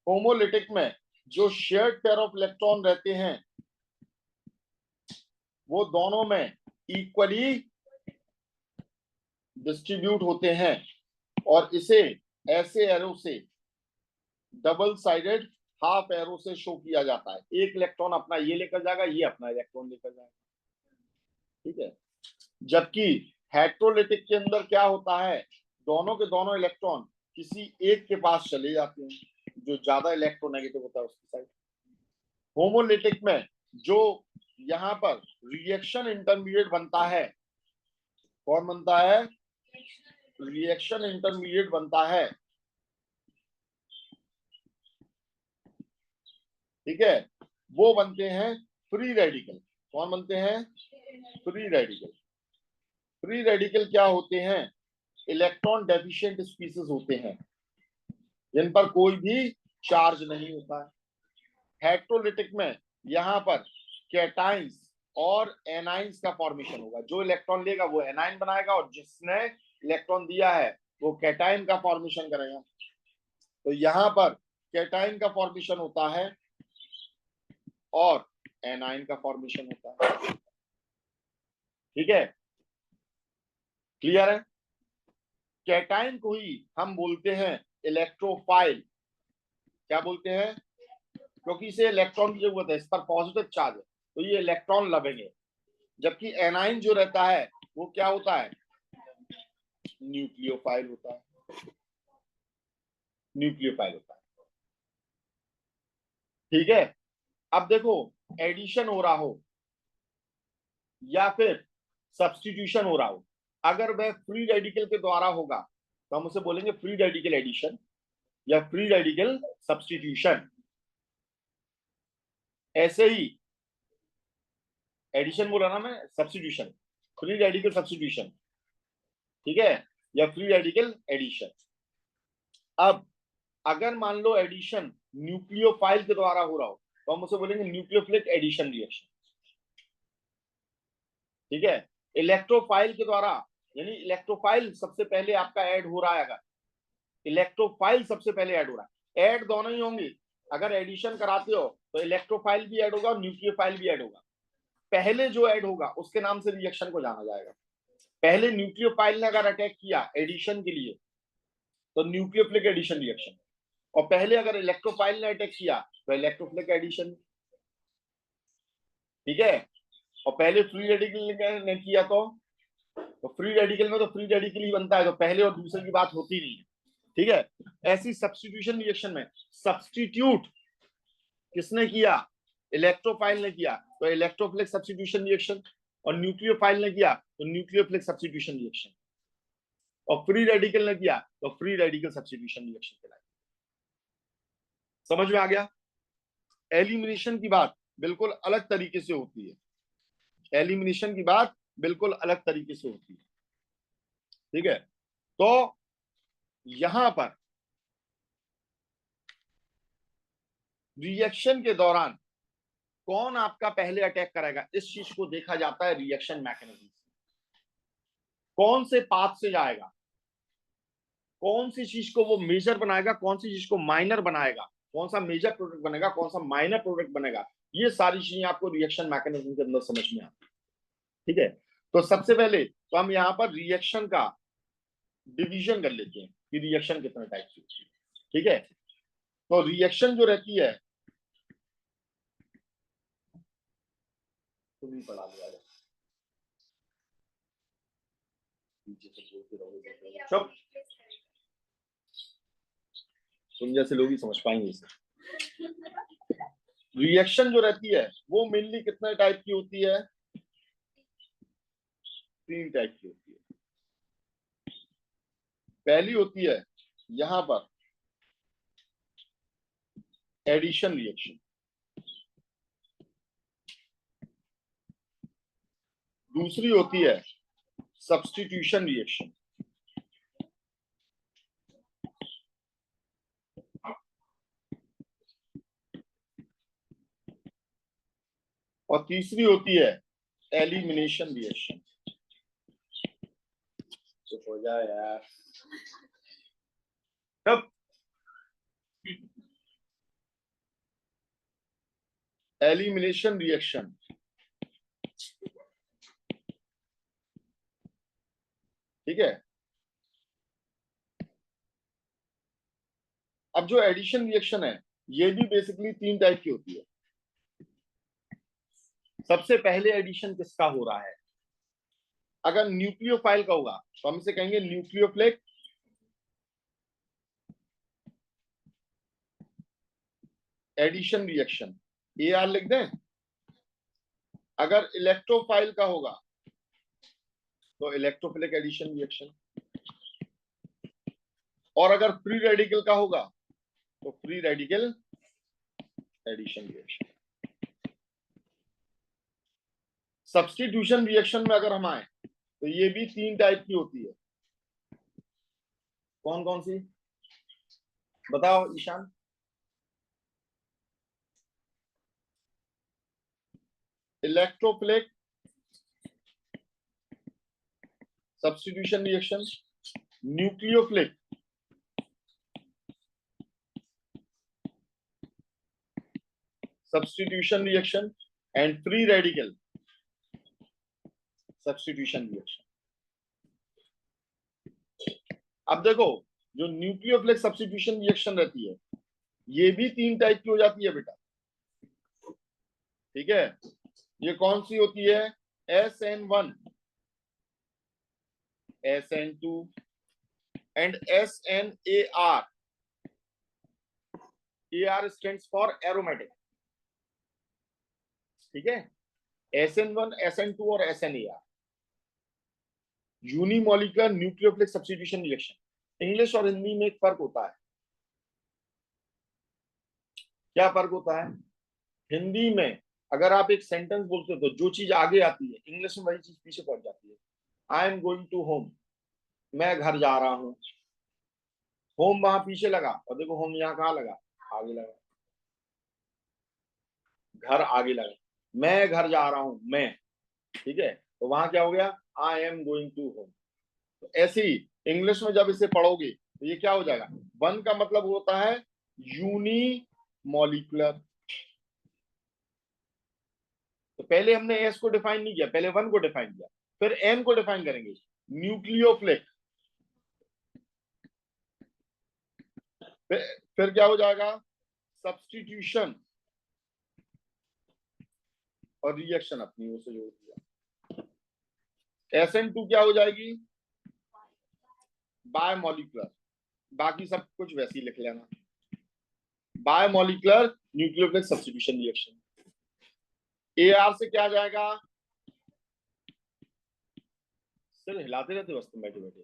होमोलिटिक में जो शेयर्ड पेयर ऑफ इलेक्ट्रॉन रहते हैं वो दोनों में इक्वली डिस्ट्रीब्यूट होते हैं, और इसे ऐसे एरो से, डबल साइडेड हाफ एरो से शो किया जाता है। एक इलेक्ट्रॉन अपना ये लेकर जाएगा, ये अपना इलेक्ट्रॉन लेकर जाएगा। ठीक है, जबकि हेट्रोलिटिक के अंदर क्या होता है? दोनों के दोनों इलेक्ट्रॉन किसी एक के पास चले जाते हैं, जो ज्यादा इलेक्ट्रोनेगेटिव होता है उसकी साइड। होमोलिटिक में जो यहाँ पर रिएक्शन इंटरमीडिएट बनता है, कौन बनता है? रिएक्शन इंटरमीडिएट बनता है। ठीक है, वो बनते हैं फ्री रेडिकल। कौन बनते हैं? Free radical. फ्री रेडिकल क्या होते हैं? इलेक्ट्रॉन डेफिशिएंट स्पीसीज होते हैं, जिन पर कोई भी चार्ज नहीं होता है। हेट्रोलिटिक में यहाँ पर कैटाइंस और एनाइंस का फॉर्मेशन होगा। जो इलेक्ट्रॉन लेगा वो एनाइन बनाएगा, और जिसने इलेक्ट्रॉन दिया है वो कैटाइन का फॉर्मेशन करेगा। तो यहाँ पर कैटाइन का फॉर्मेशन होता है और एनाइन का फॉर्मेशन होता है। ठीक है, क्लियर है? कैटाइन को ही हम बोलते हैं इलेक्ट्रोफाइल। क्या बोलते हैं? क्योंकि इसे इलेक्ट्रॉन की जरूरत है, इस पर पॉजिटिव चार्ज है, तो ये इलेक्ट्रॉन लवेंगे। जबकि एनाइन जो रहता है वो क्या होता है? न्यूक्लियोफाइल होता है। न्यूक्लियोफाइल होता है। ठीक है, अब देखो एडिशन हो रहा हो या फिर सब्स्टिट्यूशन हो रहा हो, अगर वह फ्री रेडिकल के द्वारा होगा तो हम उसे बोलेंगे फ्री रेडिकल एडिशन या फ्री रेडिकल सब्स्टिट्यूशन। ऐसे ही एडिशन बोला ना मैं, सब्स्टिट्यूशन, फ्री रेडिकल सब्स्टिट्यूशन, ठीक है, या फ्री रेडिकल एडिशन। अब अगर मान लो एडिशन न्यूक्लियोफाइल के द्वारा हो रहा हो तो हम उसे बोलेंगे न्यूक्लियोफिलिक एडिशन रिएक्शन, ठीक है। इलेक्ट्रोफाइल के द्वारा, यानी इलेक्ट्रोफाइल सबसे पहले आपका ऐड हो रहा है, अगर इलेक्ट्रोफाइल सबसे पहले ऐड हो रहा है, ऐड दोनों ही होंगे। अगर एडिशन कराते हो तो इलेक्ट्रोफाइल भी ऐड होगा और न्यूक्लियोफाइल भी ऐड होगा। पहले जो ऐड होगा उसके नाम से रिएक्शन को जाना जाएगा। पहले न्यूक्लियोफाइल ने अगर अटैक किया एडिशन के लिए तो न्यूक्लियोफिलिक एडिशन रिएक्शन, और पहले अगर इलेक्ट्रोफाइल ने अटैक किया तो इलेक्ट्रोफिलिक एडिशन, ठीक है। और पहले फ्री रेडिकल ने किया तो फ्री रेडिकल में तो फ्री रेडिकल ही बनता है, तो पहले और दूसरे की बात होती नहीं है, ठीक है। ऐसी सब्स्टिट्यूशन रिएक्शन में सब्स्टिट्यूट किसने किया, इलेक्ट्रोफाइल ने किया तो इलेक्ट्रोफिलिक सब्स्टिट्यूशन रिएक्शन, और न्यूक्लियोफाइल ने किया तो न्यूक्लियोफिलिक सब्स्टिट्यूशन रिएक्शन, और फ्री रेडिकल ने किया तो फ्री रेडिकल सब्स्टिट्यूशन रिएक्शन कहलाएगा। समझ में आ गया। एलिमिनेशन की बात बिल्कुल अलग तरीके से होती है, एलिमिनेशन की बात बिल्कुल अलग तरीके से होती है, ठीक है। तो यहां पर रिएक्शन के दौरान कौन आपका पहले अटैक करेगा, इस चीज को देखा जाता है रिएक्शन मैकेनिज्म। कौन से पाथ से जाएगा, कौन सी चीज को वो मेजर बनाएगा, कौन सी चीज को माइनर बनाएगा, कौन सा मेजर प्रोडक्ट बनेगा, कौन सा माइनर प्रोडक्ट बनेगा, ये सारी चीजें आपको रिएक्शन मैकेनिज्म के अंदर समझ में आती है, ठीक है। तो सबसे पहले तो हम यहाँ पर रिएक्शन का डिवीजन कर लेते हैं कि रिएक्शन कितने टाइप की होती है, ठीक है। तो रिएक्शन जो रहती है, तुम ही पढ़ा लिया सब, तुम जैसे लोग ही समझ पाएंगे इसे। रिएक्शन जो रहती है वो मेनली कितने टाइप की होती है, 3 टाइप की होती है। पहली होती है यहां पर एडिशन रिएक्शन, दूसरी होती है सब्स्टिट्यूशन रिएक्शन, और तीसरी होती है एलिमिनेशन रिएक्शन। चुप हो जाए यार। तब एलिमिनेशन रिएक्शन, ठीक है। अब जो एडिशन रिएक्शन है ये भी बेसिकली 3 टाइप की होती है। सबसे पहले एडिशन किसका हो रहा है, अगर न्यूक्लियोफाइल का होगा तो हम इसे कहेंगे nucleophilic addition reaction, A R लिख दें। अगर इलेक्ट्रोफाइल का होगा तो इलेक्ट्रोफिलिक एडिशन रिएक्शन, और अगर फ्री रेडिकल का होगा तो free radical addition reaction. Substitution reaction में अगर हम आए तो ये भी 3 टाइप की होती है। कौन कौन सी बताओ Ishaan. Electrophilic substitution reaction, nucleophilic substitution reaction and free radical substitution reaction. अब देखो जो न्यूक्लियोफिलिक सब्स्टिट्यूशन रिएक्शन रहती है ये भी 3 टाइप की हो जाती है बेटा, ठीक है। ये कौन सी होती है, SN1, SN2 and SNAR। AR stands for aromatic, ठीक है, SN1, SN2 और SNAR, unimolecular nucleophilic substitution reaction. English और हिंदी में एक फर्क होता है। क्या फर्क होता है? हिंदी में अगर आप एक सेंटेंस बोलते हो तो जो चीज आगे आती है, इंग्लिश में वही चीज पीछे पड़ जाती है। I am going to home, मैं घर जा रहा हूं। होम वहां पीछे लगा और देखो होम यहाँ कहाँ लगा, आगे लगा। घर आगे लगा, मैं घर जा रहा हूं, मैं, ठीक है, तो वहां क्या हो गया, I am going to home. तो ऐसे ही इंग्लिश में जब इसे पढ़ोगे तो ये क्या हो जाएगा, वन का मतलब होता है यूनी मॉलिक्यूलर। तो पहले हमने एस को डिफाइन नहीं किया, पहले वन को डिफाइन किया, फिर एन को डिफाइन करेंगे, न्यूक्लियोफिलिक। फिर क्या हो जाएगा, सब्स्टिट्यूशन और रिएक्शन अपनी ओर से जोड़ दिया। SN2 क्या हो जाएगी, बायोमॉलिक्यूलर, बाकी सब कुछ वैसे ही लिख लेना, biomolecular nucleophilic substitution reaction. AR से क्या आ जाएगा, सिर हिलाते रहते बस तुम बैठे बैठे,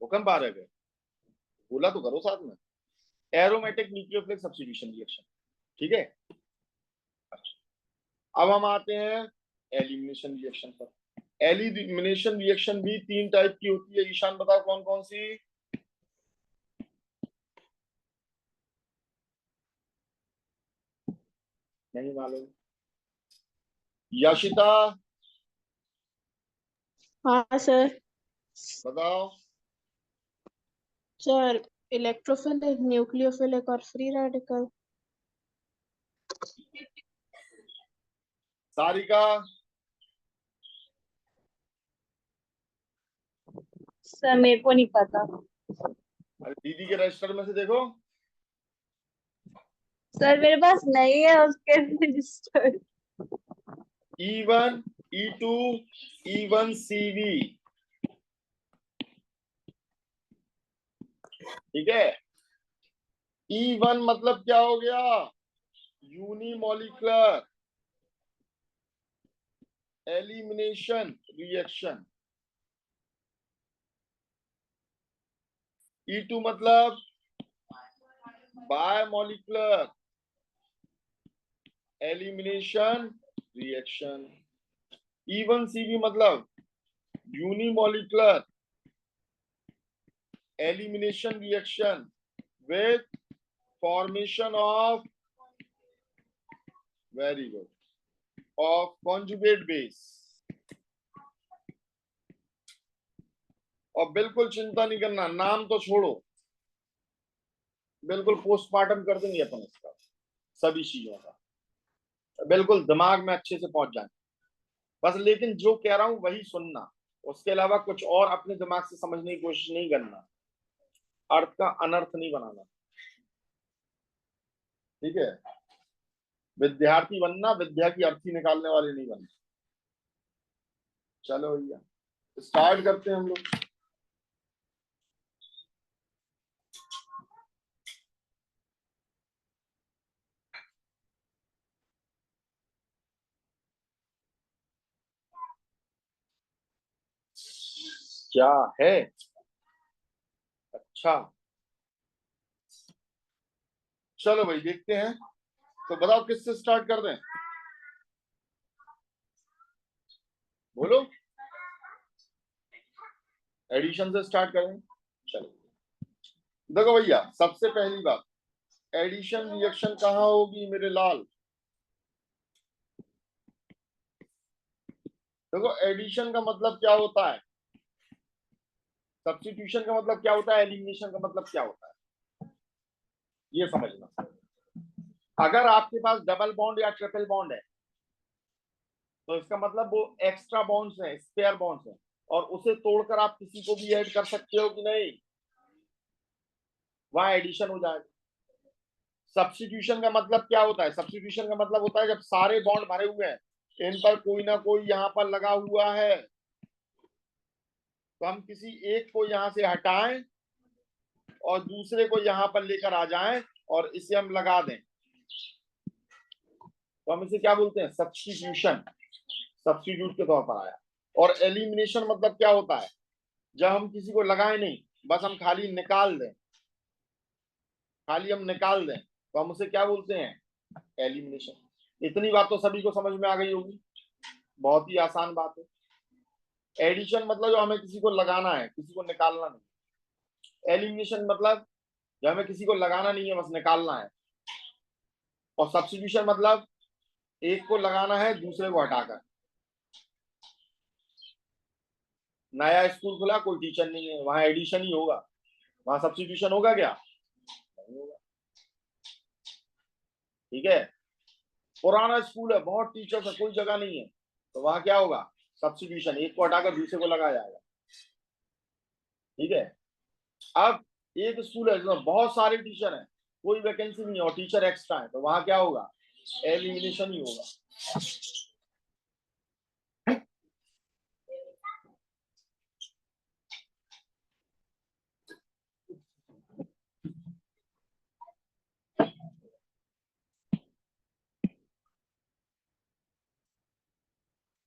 भूकंप आ रहे, बोला तो करो साथ में, एरोमेटिक न्यूक्लियोफिलिक सब्स्टिट्यूशन रिएक्शन। ठीक है, अब हम आते हैं एलिमिनेशन रिएक्शन पर। एलिमिनेशन रिएक्शन भी 3 टाइप की होती है। ईशान बताओ कौन कौन सी? नहीं मालूम? याशिता हाँ सर। बताओ। सर इलेक्ट्रोफिलिक, न्यूक्लियोफिलिक और फ्री रेडिकल। सारिका, सर मेरे को नहीं पता। अरे दीदी के रजिस्टर में से देखो। सर मेरे पास नहीं है उसके रजिस्टर। E1, E2, E1CV, ठीक है। E1 मतलब क्या हो गया, यूनिमॉलिक्यूलर एलिमिनेशन रिएक्शन। E2 मतलब बायोमॉलिक्यूलर एलिमिनेशन रिएक्शन। E1CV मतलब unimolecular elimination reaction with formation of, very good, of conjugate base। और बिल्कुल चिंता नहीं करना, नाम तो छोड़ो, बिल्कुल पोस्टमार्टम कर देंगे अपन इसका, सभी चीजों का, बिल्कुल दिमाग में अच्छे से पहुंच जाए बस। लेकिन जो कह रहा हूं वही सुनना, उसके अलावा कुछ और अपने दिमाग से समझने की कोशिश नहीं करना, अर्थ का अनर्थ नहीं बनाना, ठीक है। विद्यार्थी बनना, विद्या की अर्थी निकालने वाले नहीं बनना। चलो भैया स्टार्ट करते हैं हम लोग। क्या है, अच्छा चलो भाई देखते हैं। तो बताओ किससे स्टार्ट कर दें, बोलो। एडिशन से स्टार्ट करें, चलो। देखो भैया सबसे पहली बात, एडिशन रिएक्शन कहाँ होगी मेरे लाल? देखो एडिशन का मतलब क्या होता है, सब्स्टिट्यूशन का मतलब क्या होता है, एलिमिनेशन का मतलब क्या होता है, ये समझना। अगर आपके पास डबल बॉन्ड या ट्रिपल बॉन्ड है तो इसका मतलब वो एक्स्ट्रा बॉन्ड्स हैं, स्पेयर बॉन्ड्स हैं, और उसे तोड़कर आप किसी को भी ऐड कर सकते हो कि नहीं, वहां एडिशन हो जाएगा। सब्स्टिट्यूशन का मतलब क्या होता है, सब्स्टिट्यूशन का मतलब होता है जब सारे बॉन्ड भरे हुए हैं, इन पर कोई ना कोई यहाँ पर लगा हुआ है, तो हम किसी एक को यहां से हटाएं और दूसरे को यहां पर लेकर आ जाएं और इसे हम लगा दें। तो हम इसे क्या बोलते हैं, सब्स्टिट्यूशन, सब्स्टिट्यूट के तौर पर आया। और एलिमिनेशन मतलब क्या होता है, जब हम किसी को लगाए नहीं, बस हम खाली निकाल दें, खाली हम निकाल दें, तो हम उसे क्या बोलते हैं, एलिमिनेशन। इतनी बात तो सभी को समझ में आ गई होगी, बहुत ही आसान बात है। एडिशन मतलब जो हमें किसी को लगाना है, किसी को निकालना नहीं। एलिमिनेशन मतलब जो हमें किसी को लगाना नहीं है, बस निकालना है। और सब्स्टिट्यूशन मतलब एक को लगाना है दूसरे को हटाकर। नया स्कूल खुला, कोई टीचर नहीं है, वहां एडिशन ही होगा, वहां सब्स्टिट्यूशन होगा क्या, नहीं होगा। ठीक है, पुराना स्कूल है, बहुत टीचर्स है, कोई जगह नहीं है, तो वहां क्या होगा, सब्स्टिट्यूशन, एक को हटाकर दूसरे को लगाया जाएगा। ठीक है, अब एक स्कूल है जिसमें बहुत सारे टीचर हैं, कोई वैकेंसी नहीं है और टीचर एक्स्ट्रा है, तो वहां क्या होगा, एलिमिनेशन ही होगा।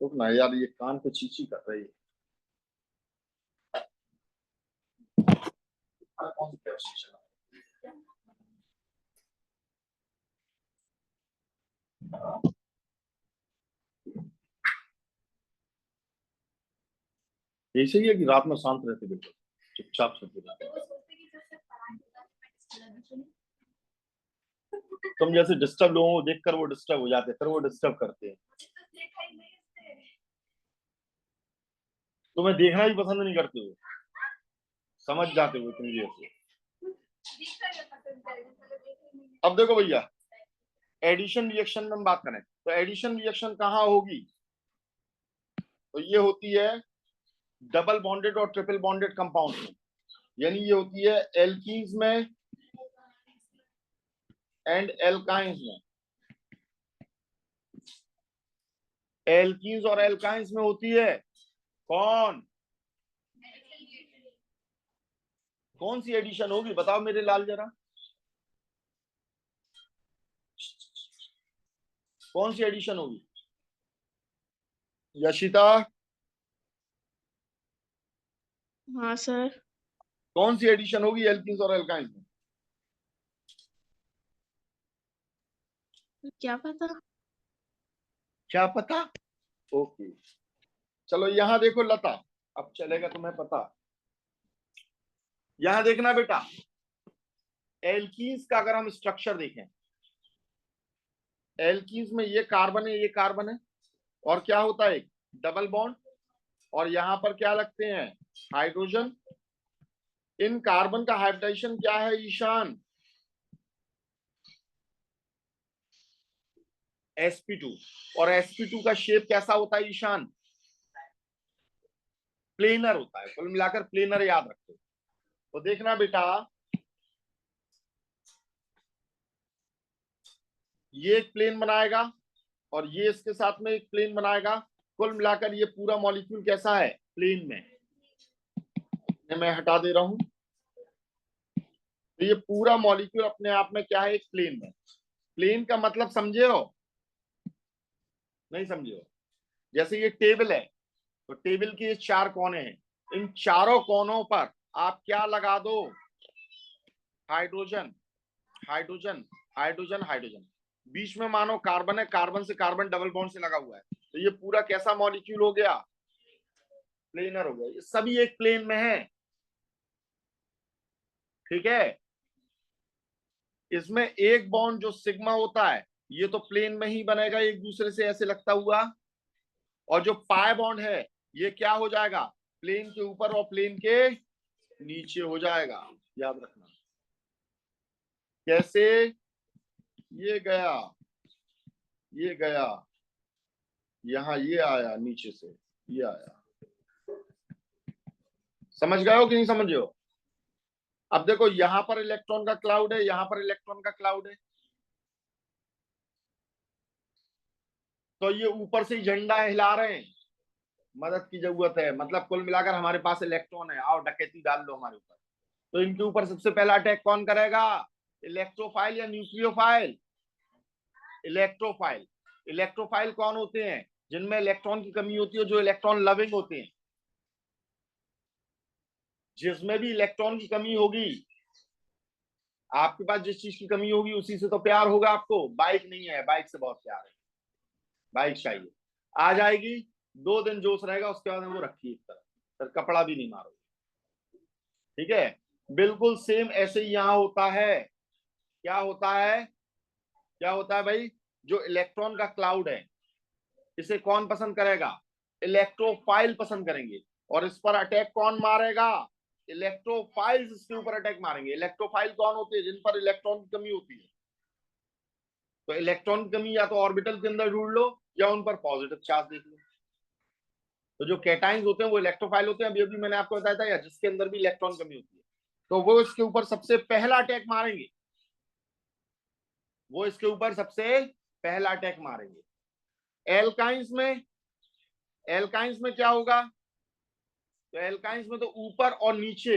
तो ना यार, ये कान पे चींची कर रही है। ऐसे ही है कि रात में शांत रहते, बिल्कुल चुपचाप सोते रहते। तुम जैसे डिस्टर्ब लोगों को देखकर वो डिस्टर्ब हो जाते, फिर वो डिस्टर्ब करते हैं। तुम्हें देखना ही पसंद नहीं करते हो, समझ जाते हो इतनी देर से। अब देखो भैया, एडिशन रिएक्शन में हम बात करें तो एडिशन रिएक्शन कहाँ होगी, तो ये होती है डबल बॉन्डेड और ट्रिपल बॉन्डेड कंपाउंड में, यानी ये होती है एल्कीन्स में एंड एल्काइंस में। एल्कीन्स और एल्काइंस में होती है कौन कौन सी एडिशन होगी, बताओ मेरे लाल जरा, कौन सी एडिशन होगी, यशिता हाँ सर। कौन सी एडिशन होगी एल्कीन्स और एल्काइंस में, क्या पता। क्या पता। ओके, चलो यहां देखो लता, अब चलेगा तुम्हें पता। यहां देखना बेटा, एल्कीन्स का अगर हम स्ट्रक्चर देखें, एल्कीन्स में ये कार्बन है, ये कार्बन है, और क्या होता है, डबल बॉन्ड, और यहां पर क्या लगते हैं, हाइड्रोजन। इन कार्बन का हाइब्रिडाइजेशन क्या है ईशान, sp2, और sp2 का शेप कैसा होता है ईशान, प्लेनर होता है, कुल मिलाकर प्लेनर याद रखो। तो देखना बेटा, ये एक प्लेन बनाएगा और ये इसके साथ में एक प्लेन बनाएगा, कुल मिलाकर ये पूरा मॉलिक्यूल कैसा है, प्लेन में। मैं हटा दे रहा हूं, तो ये पूरा मॉलिक्यूल अपने आप में क्या है, एक प्लेन में। प्लेन का मतलब समझे हो, नहीं समझे हो, जैसे ये टेबल है, तो टेबल के ये 4 कोने हैं, इन चारों कोनों पर आप क्या लगा दो, हाइड्रोजन, हाइड्रोजन, हाइड्रोजन, हाइड्रोजन। बीच में मानो कार्बन है, कार्बन से कार्बन डबल बॉन्ड से लगा हुआ है, तो ये पूरा कैसा मॉलिक्यूल हो गया, प्लेनर हो गया। ये सभी एक प्लेन में है, ठीक है। इसमें एक बॉन्ड जो सिग्मा होता है, ये तो प्लेन में ही बनेगा एक दूसरे से ऐसे लगता हुआ, और जो पाई बॉन्ड है ये क्या हो जाएगा, प्लेन के ऊपर और प्लेन के नीचे हो जाएगा, याद रखना। कैसे, ये गया, ये गया, यहां ये आया, नीचे से ये आया, समझ गए हो कि नहीं समझ हो। अब देखो, यहां पर इलेक्ट्रॉन का क्लाउड है, यहां पर इलेक्ट्रॉन का क्लाउड है, तो ये ऊपर से झंडा हिला रहे हैं, मदद की जरूरत है, मतलब कुल मिलाकर हमारे पास इलेक्ट्रॉन है, आओ डकैती डाल लो हमारे ऊपर। तो इनके ऊपर सबसे पहला अटैक कौन करेगा, इलेक्ट्रोफाइल या न्यूक्लियोफाइल, इलेक्ट्रोफाइल। इलेक्ट्रोफाइल कौन होते हैं? जिनमें इलेक्ट्रॉन की कमी होती है, जो इलेक्ट्रॉन लविंग होते हैं। जिसमें भी इलेक्ट्रॉन की कमी होगी, आपके पास जिस चीज की कमी होगी उसी से तो प्यार होगा आपको। बाइक नहीं है, बाइक से बहुत प्यार है, बाइक चाहिए। आ जाएगी, 2 दिन जोश रहेगा, उसके बाद वो रखी एक तरफ, फिर कपड़ा भी नहीं मारोगे। ठीक है, बिल्कुल सेम ऐसे ही यहां होता है। क्या होता है? क्या होता है भाई? जो इलेक्ट्रॉन का क्लाउड है, इसे कौन पसंद करेगा? इलेक्ट्रोफाइल पसंद करेंगे। और इस पर अटैक कौन मारेगा? इलेक्ट्रोफाइल्स इसके ऊपर अटैक मारेंगे। इलेक्ट्रोफाइल कौन होते हैं? जिन पर इलेक्ट्रॉन की कमी होती है। तो इलेक्ट्रॉन की कमी या तो ऑर्बिटल के अंदर ढूंढ लो, या उन पर पॉजिटिव चार्ज देख लो। तो जो कैटाइंस होते हैं वो इलेक्ट्रोफाइल होते हैं। अभी अभी मैंने आपको बताया था, या जिसके अंदर भी इलेक्ट्रॉन कमी होती है, तो वो इसके ऊपर सबसे पहला अटैक मारेंगे। वो इसके ऊपर सबसे पहला अटैक मारेंगे। एल्काइंस में क्या होगा? तो एल्काइंस में तो ऊपर और नीचे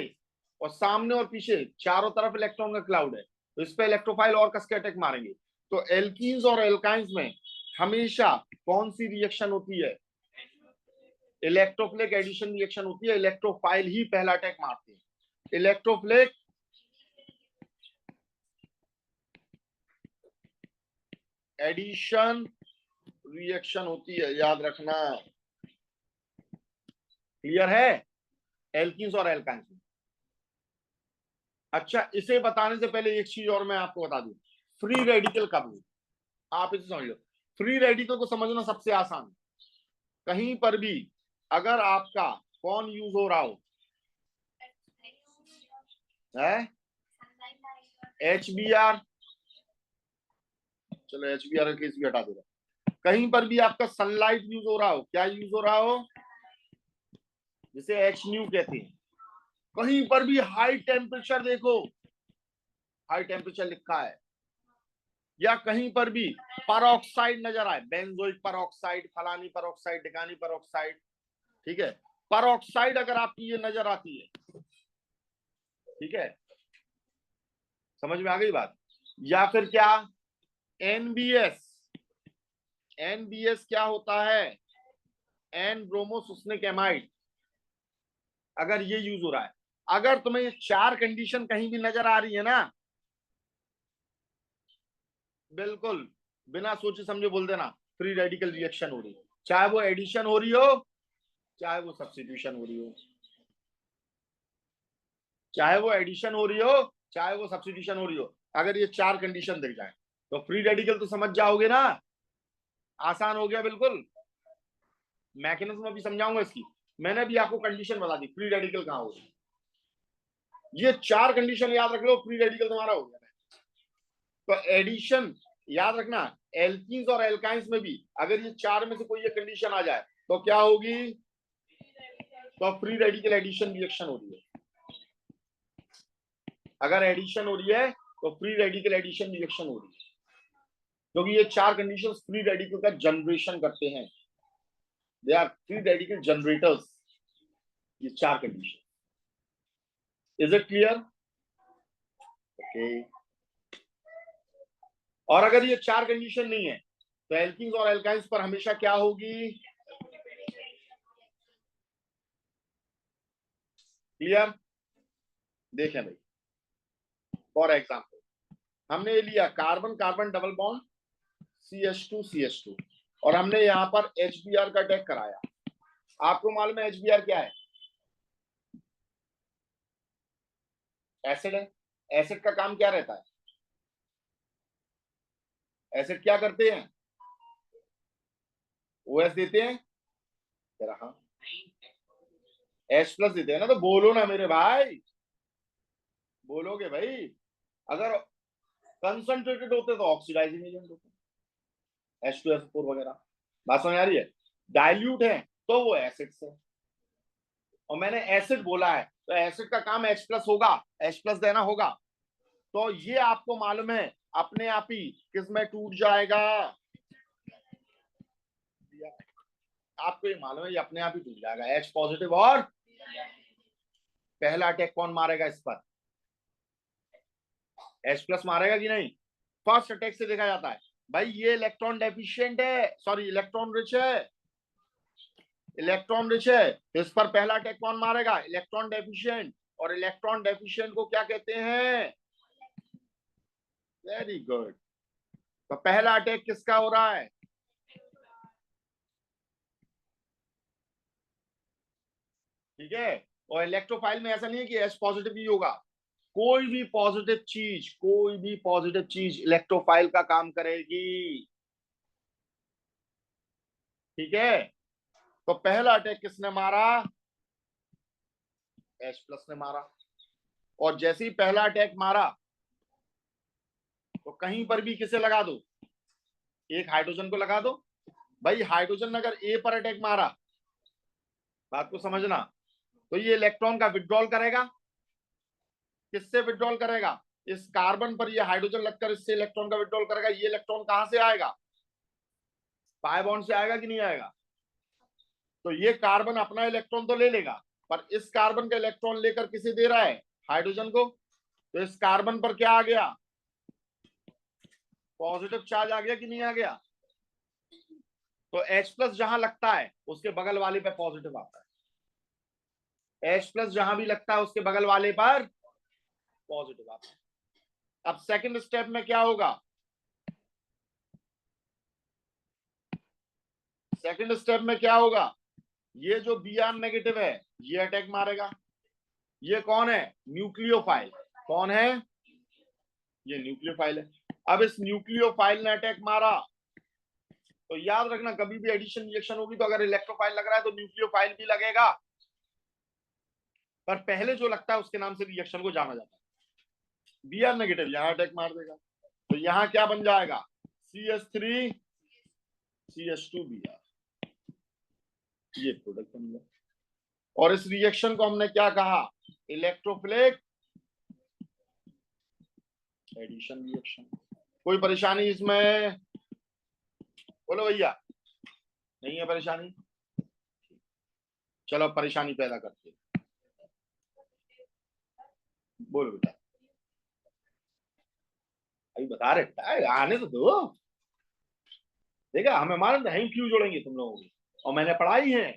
और सामने और पीछे चारों तरफ इलेक्ट्रॉन का क्लाउड है, तो इस पे इलेक्ट्रोफाइल और कसके अटैक मारेंगे। तो एल्कीन्स और एल्काइंस में हमेशा कौन सी रिएक्शन होती है? इलेक्ट्रोफिलिक एडिशन रिएक्शन होती है। इलेक्ट्रोफाइल ही पहला अटैक मारते हैं। इलेक्ट्रोफिलिक एडिशन रिएक्शन होती है, याद रखना। क्लियर है? एल्कीन्स और एल्काइंस में। अच्छा, इसे बताने से पहले एक चीज और मैं आपको बता दूं, फ्री रेडिकल कब हुई? आप इसे समझ लो। फ्री रेडिकल को समझना सबसे आसान है। कहीं पर भी अगर आपका कौन यूज हो रहा हो, है HBr, चलो HBr केस भी हटा दे रहा। कहीं पर भी आपका सनलाइट यूज हो रहा हो, क्या यूज हो रहा हो? जिसे HNu कहते हैं। कहीं पर भी हाई टेम्परेचर देखो, हाई टेम्परेचर लिखा है, या कहीं पर भी परऑक्साइड नजर आए, बेंजोइक परऑक्साइड, फलानी परऑक्साइड, ढिकानी परऑक्साइड, ठीक है, परऑक्साइड अगर आपकी ये नजर आती है, ठीक है, समझ में आ गई बात? या फिर क्या? NBS, NBS क्या होता है? N bromo succinimide. अगर ये यूज हो रहा है, अगर तुम्हें ये 4 कंडीशन कहीं भी नजर आ रही है ना, बिल्कुल बिना सोचे समझे बोल देना फ्री रेडिकल रिएक्शन हो रही है। चाहे वो एडिशन हो रही हो, चाहे वो सब्स्टिट्यूशन हो रही हो, चाहे वो एडिशन हो रही हो, चाहे वो सब्स्टिट्यूशन हो रही हो, अगर ये 4 कंडीशन दिख जाए तो फ्री रेडिकल तो समझ जाओगे ना। आसान हो गया बिल्कुल। मैकेनिज्म अभी समझाऊंगा इसकी। मैंने भी आपको कंडीशन बता दी फ्री रेडिकल कहां हो। ये 4 कंडीशन याद रख लो, फ्री रेडिकल तुम्हारा हो गया। तो एडिशन याद रखना, एल्कीन्स और एल्काइंस में भी अगर ये 4 में से कोई एक कंडीशन आ जाए तो क्या होगी? तो फ्री रेडिकल एडिशन रिएक्शन हो रही है। अगर एडिशन हो रही है तो फ्री रेडिकल एडिशन रिएक्शन हो रही है, क्योंकि ये 4 कंडीशन फ्री रेडिकल का जनरेशन करते हैं। They are free radical generators, ये 4 condition. Is it clear? Okay. और अगर ये 4 कंडीशन नहीं है तो एल्कीन्स और एल्काइंस पर हमेशा क्या होगी? क्लियर? देखें भाई, फॉर एग्जाम्पल हमने ये लिया carbon carbon double bond CH2 और हमने यहां पर HBr का अटैक कराया। आपको मालूम है HBr क्या है? एसिड है। एसिड का काम क्या रहता है? एसिड क्या करते हैं? OH देते हैं, हाँ H+ देते हैं ना। तो बोलो ना मेरे भाई, बोलोगे भाई। अगर कंसंट्रेटेड होते तो ऑक्सीडाइजिंग एजेंट होते, H2SO4 वगैरह। बात समझ आ रही है? डाइल्यूट है तो वो एसिड से, और मैंने एसिड बोला है तो एसिड का काम H+ होगा, H+ देना होगा। तो ये आपको मालूम है अपने आप ही किसमें टूट जाएगा? आपको ये मालूम है ये अपने आप ही टूट जाएगा, H+। और पहला अटैक कौन मारेगा इस पर? H+ मारेगा कि नहीं? फर्स्ट अटैक से देखा जाता है भाई ये इलेक्ट्रॉन डेफिशिएंट है, सॉरी इलेक्ट्रॉन रिच है, इलेक्ट्रॉन रिच है, तो इस पर पहला अटैक कौन मारेगा? Electron deficient. और इलेक्ट्रॉन डेफिशिएंट को क्या कहते हैं? Very good. तो पहला अटैक किसका हो रहा है? ठीक है। और इलेक्ट्रोफाइल में ऐसा नहीं है कि एच पॉजिटिव ही होगा, कोई भी पॉजिटिव चीज इलेक्ट्रोफाइल का काम करेगी। ठीक है। तो पहला अटैक किसने मारा? H प्लस ने मारा। और जैसे ही पहला अटैक मारा तो कहीं पर भी किसे लगा दो? एक हाइड्रोजन को लगा दो। भाई हाइड्रोजन ने अगर ए पर अटैक मारा, बात को समझना, तो ये इलेक्ट्रॉन का विड्रॉल करेगा। किससे विड्रॉल करेगा? इस कार्बन पर ये हाइड्रोजन लगकर इससे इलेक्ट्रॉन का विड्रॉल करेगा। ये इलेक्ट्रॉन कहां से आएगा? पाई बॉन्ड से आएगा कि नहीं आएगा? तो ये कार्बन अपना इलेक्ट्रॉन तो ले लेगा, पर इस कार्बन का इलेक्ट्रॉन लेकर किसे दे रहा है? हाइड्रोजन को। तो इस कार्बन पर क्या आ गया? पॉजिटिव चार्ज आ गया कि नहीं आ गया? तो H प्लस जहां लगता है उसके बगल वाले पे पॉजिटिव आता है। H प्लस जहां भी लगता है उसके बगल वाले पर पॉजिटिव आता है। अब सेकंड स्टेप में क्या होगा? सेकंड स्टेप में क्या होगा? ये जो Br नेगेटिव है ये अटैक मारेगा। ये कौन है? न्यूक्लियोफाइल। कौन है? ये न्यूक्लियोफाइल है। अब इस न्यूक्लियोफाइल ने अटैक मारा, तो याद रखना कभी भी एडिशन रिएक्शन होगी तो अगर इलेक्ट्रोफाइल लग रहा है तो न्यूक्लियोफाइल भी लगेगा, पर पहले जो लगता है उसके नाम से रिएक्शन को जाना जाता है। Br नेगेटिव यहां अटैक मार देगा, तो यहां क्या बन जाएगा? CH3 CH2Br, ये प्रोडक्ट बन गया। और इस रिएक्शन को हमने क्या कहा? Electrophilic addition reaction. कोई परेशानी इसमें? बोलो भैया, नहीं है परेशानी? चलो परेशानी पैदा करते हैं। बोलो बेटा, अभी बता रहे आने तो दो। देखा, हमें मालूम था हम क्यों जोड़ेंगे तुम लोगों को, और मैंने पढ़ाई है,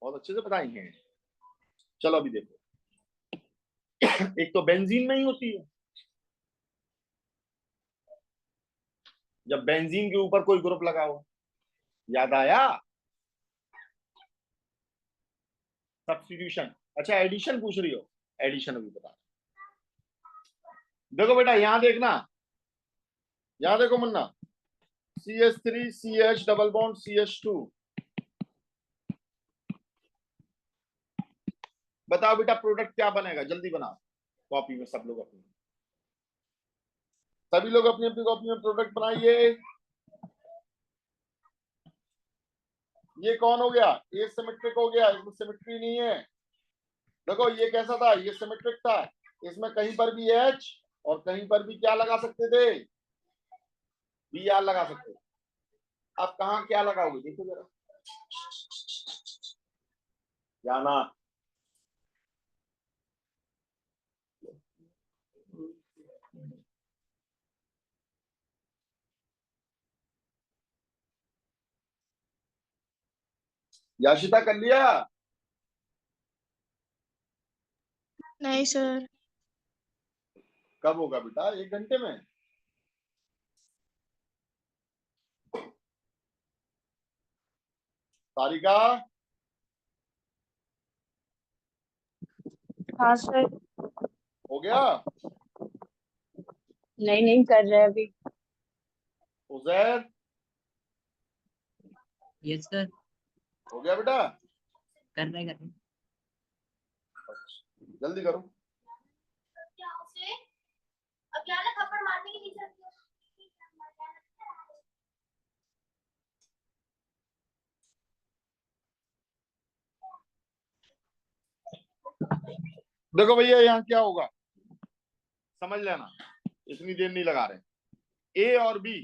बहुत अच्छे से पढ़ाई है। चलो अभी देखो, एक तो बेंजीन में ही होती है। जब बेंजीन के ऊपर कोई ग्रुप लगा हो, याद आया? सब्स्टिट्यूशन। अच्छा एडिशन पूछ रही हो? एडिशन अभी बता। देखो बेटा यहां देखना, यहां देखो Munna, CH3 CH double bond CH2। बताओ बेटा प्रोडक्ट क्या बनेगा? जल्दी बनाओ कॉपी में, सब लोग अपनी, सभी लोग अपनी अपनी कॉपी में प्रोडक्ट बनाइए। ये कौन हो गया? ये सिमेट्रिक हो गया, इसमें सिमेट्री नहीं है। देखो ये कैसा था? ये सिमेट्रिक था, इसमें कहीं पर भी H और कहीं पर भी क्या लगा सकते थे? Br लगा सकते थे। अब कहाँ क्या लगाओगे देखो जरा, जाना। याशिता कर लिया? नहीं सर। कब होगा बेटा? 1 घंटे में? सारिका? हाँ सर। हो गया? नहीं नहीं कर रहे अभी। उजैर? यस सर, हो गया बेटा? कर रहे कर रहे। जल्दी करो। अचानक थप्पड़ मारने की नहीं जरूरत। देखो भैया यहाँ क्या होगा समझ लेना, इतनी देर नहीं लगा रहे। ए और बी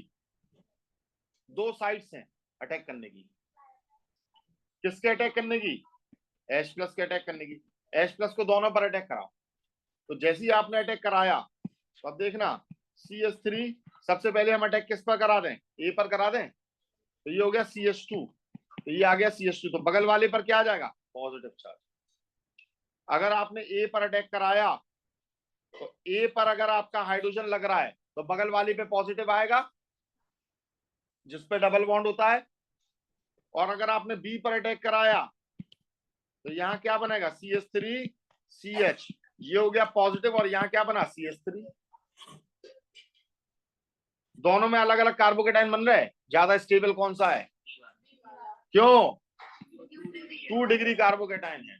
दो साइड्स हैं अटैक करने की। किसके अटैक करने की? H प्लस के अटैक करने की। H प्लस को दोनों पर अटैक कराओ। तो जैसे ही आपने अटैक कराया तो अब देखना CH3 सबसे पहले हम अटैक किस पर करा दें, ए पर करा दें, तो ये हो गया CH2, तो ये आ गया CH2, तो बगल वाले पर क्या आ जाएगा, पॉजिटिव चार्ज। अगर आपने ए पर अटैक कराया तो ए पर अगर आपका हाइड्रोजन लग रहा है तो बगल वाले पे पॉजिटिव आएगा जिस पे डबल बॉन्ड होता है, और अगर आपने बी पर अटैक कराया तो यहाँ क्या बनेगा, CH3CH, ये हो गया पॉजिटिव, और यहाँ क्या बना, CH3। दोनों में अलग अलग कार्बोकेटाइन बन रहे हैं, ज्यादा स्टेबल कौन सा है, क्यों, 2 डिग्री कार्बोकेटाइन है,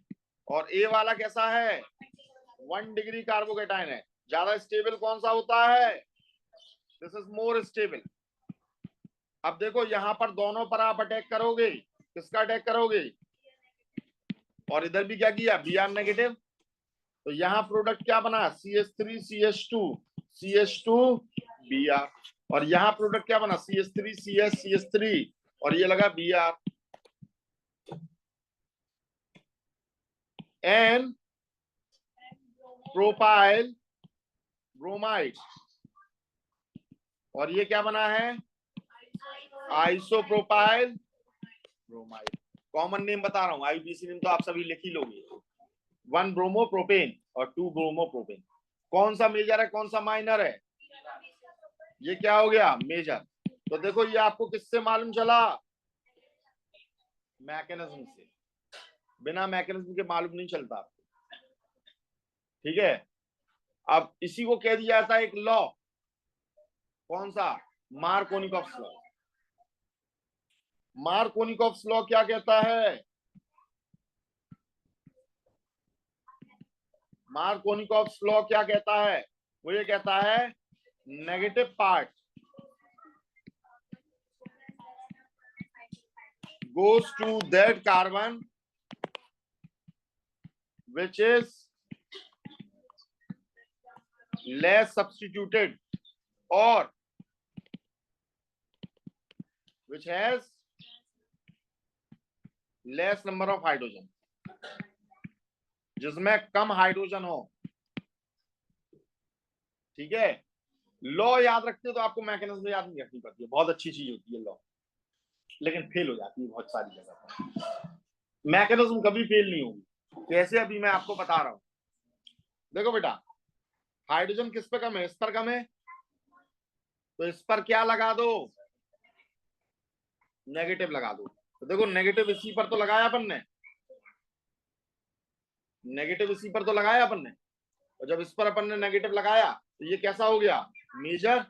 और ए वाला कैसा है, 1 डिग्री कार्बोकेटाइन है। ज्यादा स्टेबल कौन सा होता है, दिस इज मोर स्टेबल। अब देखो यहां पर दोनों पर आप अटैक करोगे, किसका अटैक करोगे, और इधर भी क्या किया, Br नेगेटिव, तो यहाँ प्रोडक्ट क्या बना, CH3CH2 Br, और यहाँ प्रोडक्ट क्या बना, CH3CH3, और ये लगा Br। एन प्रोपाइल ब्रोमाइड, और ये क्या बना है, आइसोप्रोपाइल ब्रोमाइड। कॉमन नेम बता रहा हूं, IUPAC नेम तो आप सभी लिख ही लोगे, 1 ब्रोमो प्रोपेन और 2 ब्रोमो प्रोपेन। कौन सा मेजर है, कौन सा माइनर है, ये क्या हो गया, मेजर। तो देखो ये आपको किससे मालूम चला, मैकेनिज्म से, बिना मैकेनिज्म के मालूम नहीं चलता आपको, ठीक है। अब इसी को कह दिया जाता है एक लॉ, कौन सा, मार्कोनिकॉफ्स लॉ। मार्कोनिकॉफ्स लॉ क्या कहता है, मार्कोनिकॉफ्स लॉ क्या कहता है, वो ये कहता है negative part goes to that carbon which is less substituted or which has less number of hydrogen, जिसमें कम हाइड्रोजन हो, ठीक है। लॉ याद रखते हो तो आपको मैकेनिज्म याद नहीं रखनी पड़ती है, बहुत अच्छी चीज होती है लॉ, लेकिन फेल हो जाती है बहुत सारी जगह पर। मैकेनिज्म कभी फेल नहीं होगी, कैसे, अभी मैं आपको बता रहा हूं। देखो बेटा, हाइड्रोजन किस पर कम है, इस पर कम है, तो इस पर क्या लगा दो, नेगेटिव लगा दो। तो देखो नेगेटिव इसी पर तो लगाया अपन ने, नेगेटिव इसी पर तो लगाया अपन ने, और जब इस पर अपन ने नेगेटिव लगाया तो ये कैसा हो गया, मेजर,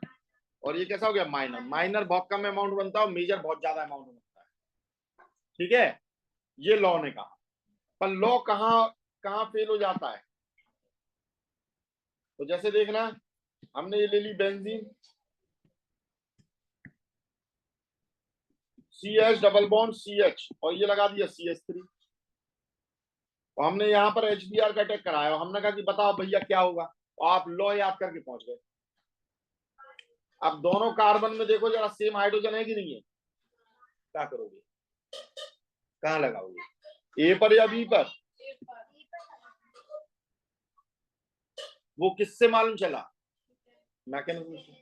और ये कैसा हो गया, माइनर। माइनर बहुत कम अमाउंट बनता है और मेजर बहुत ज्यादा अमाउंट बनता है, ठीक है। ये लॉ ने कहा, पर लॉ कहां कहां फेल हो जाता है, तो जैसे देखना, हमने ये ले ली benzene, CH double bond CH, और ये लगा दिया CH3, और हमने यहाँ पर HBr का अटैक कराया, हमने कहा कि बताओ भैया क्या होगा, और आप लॉ याद करके पहुंच गए। अब दोनों कार्बन में देखो जरा सेम हाइड्रोजन है कि नहीं है, क्या करोगे, कहां लगाओगे, ए पर या बी पर, वो किससे मालूम चला, मैकेनिज्म से।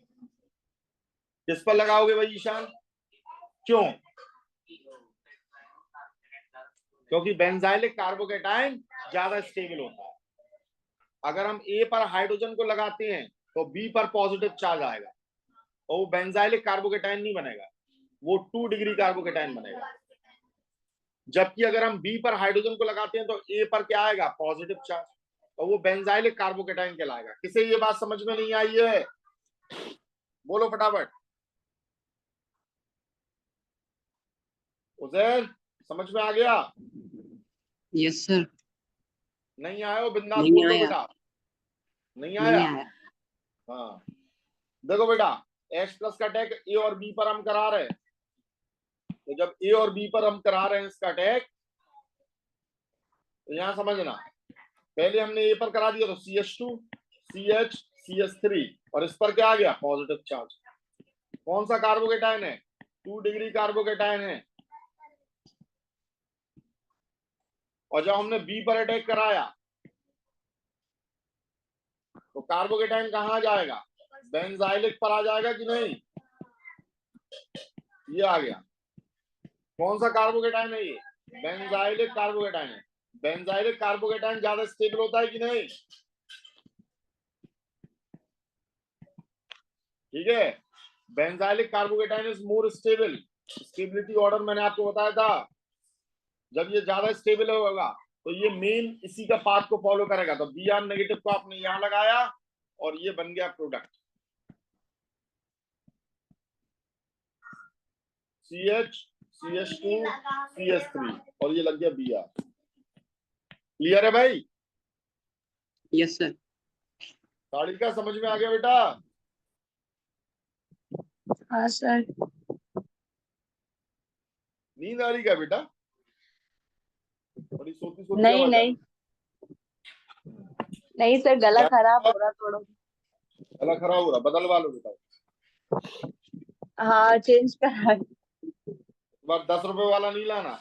किस पर लगाओगे भाई ईशान, क्यों, क्योंकि बेंजाइलिक कार्बोकेटाइन ज्यादा स्टेबल होता है। अगर हम ए पर हाइड्रोजन को लगाते हैं तो बी पर पॉजिटिव चार्ज आएगा, और वो बेंजाइलिक कार्बोकेटाइन नहीं बनेगा, वो 2 डिग्री कार्बोकेटाइन बनेगा। जबकि अगर हम बी पर हाइड्रोजन को लगाते हैं तो ए पर क्या आएगा, पॉजिटिव चार्ज, और वो बेंजाइलिक कार्बोकेटाइन कहलाएगा। किसे ये बात समझ में नहीं आई है, बोलो फटाफट, उजैर समझ में आ गया, यस सर। नहीं आया हो बिंदास नहीं बोल दो आया। बेटा, नहीं नहीं आया। आया। हाँ देखो बेटा, H प्लस का अटैक ए और बी पर हम करा रहे हैं, तो जब ए और बी पर हम करा रहे हैं इसका अटैक, तो यहां समझना, पहले हमने ए पर करा दिया तो CH2 CH CH3, और इस पर क्या आ गया, पॉजिटिव चार्ज। कौन सा कार्बोकेटाइन है, 2 डिग्री कार्बोकेटाइन है, और जब हमने बी पर अटैक कराया तो कार्बोकेटाइन कहां जाएगा, बेंजाइलिक पर आ जाएगा कि नहीं? ये आ गया। कौन सा कार्बोकेटाइन है ये? बेंजाइलिक कार्बोकेटाइन है। बेंजाइलिक कार्बोकेटाइन ज्यादा स्टेबल होता है कि नहीं? ठीक है, benzylic carbocation is more stable. Stability order मैंने आपको बताया था, जब ये ज्यादा स्टेबल होगा तो ये मेन इसी का पाथ को फॉलो करेगा। तो Br नेगेटिव को आपने यहां लगाया और ये बन गया प्रोडक्ट CH CH2 CH3 और ये लग गया Br। क्लियर है भाई? Yes sir. साड़ी का समझ में आ गया बेटा? हाँ सर। नींद आ रही क्या बेटा? बड़ी सोती सोती नहीं आवाज आ नहीं रही। नहीं सर, गला खराब हो रहा थोड़ा। गला खराब हो रहा, बदलवा लो बेटा। हाँ चेंज करा। इस बार 10 रुपए वाला नहीं लाना,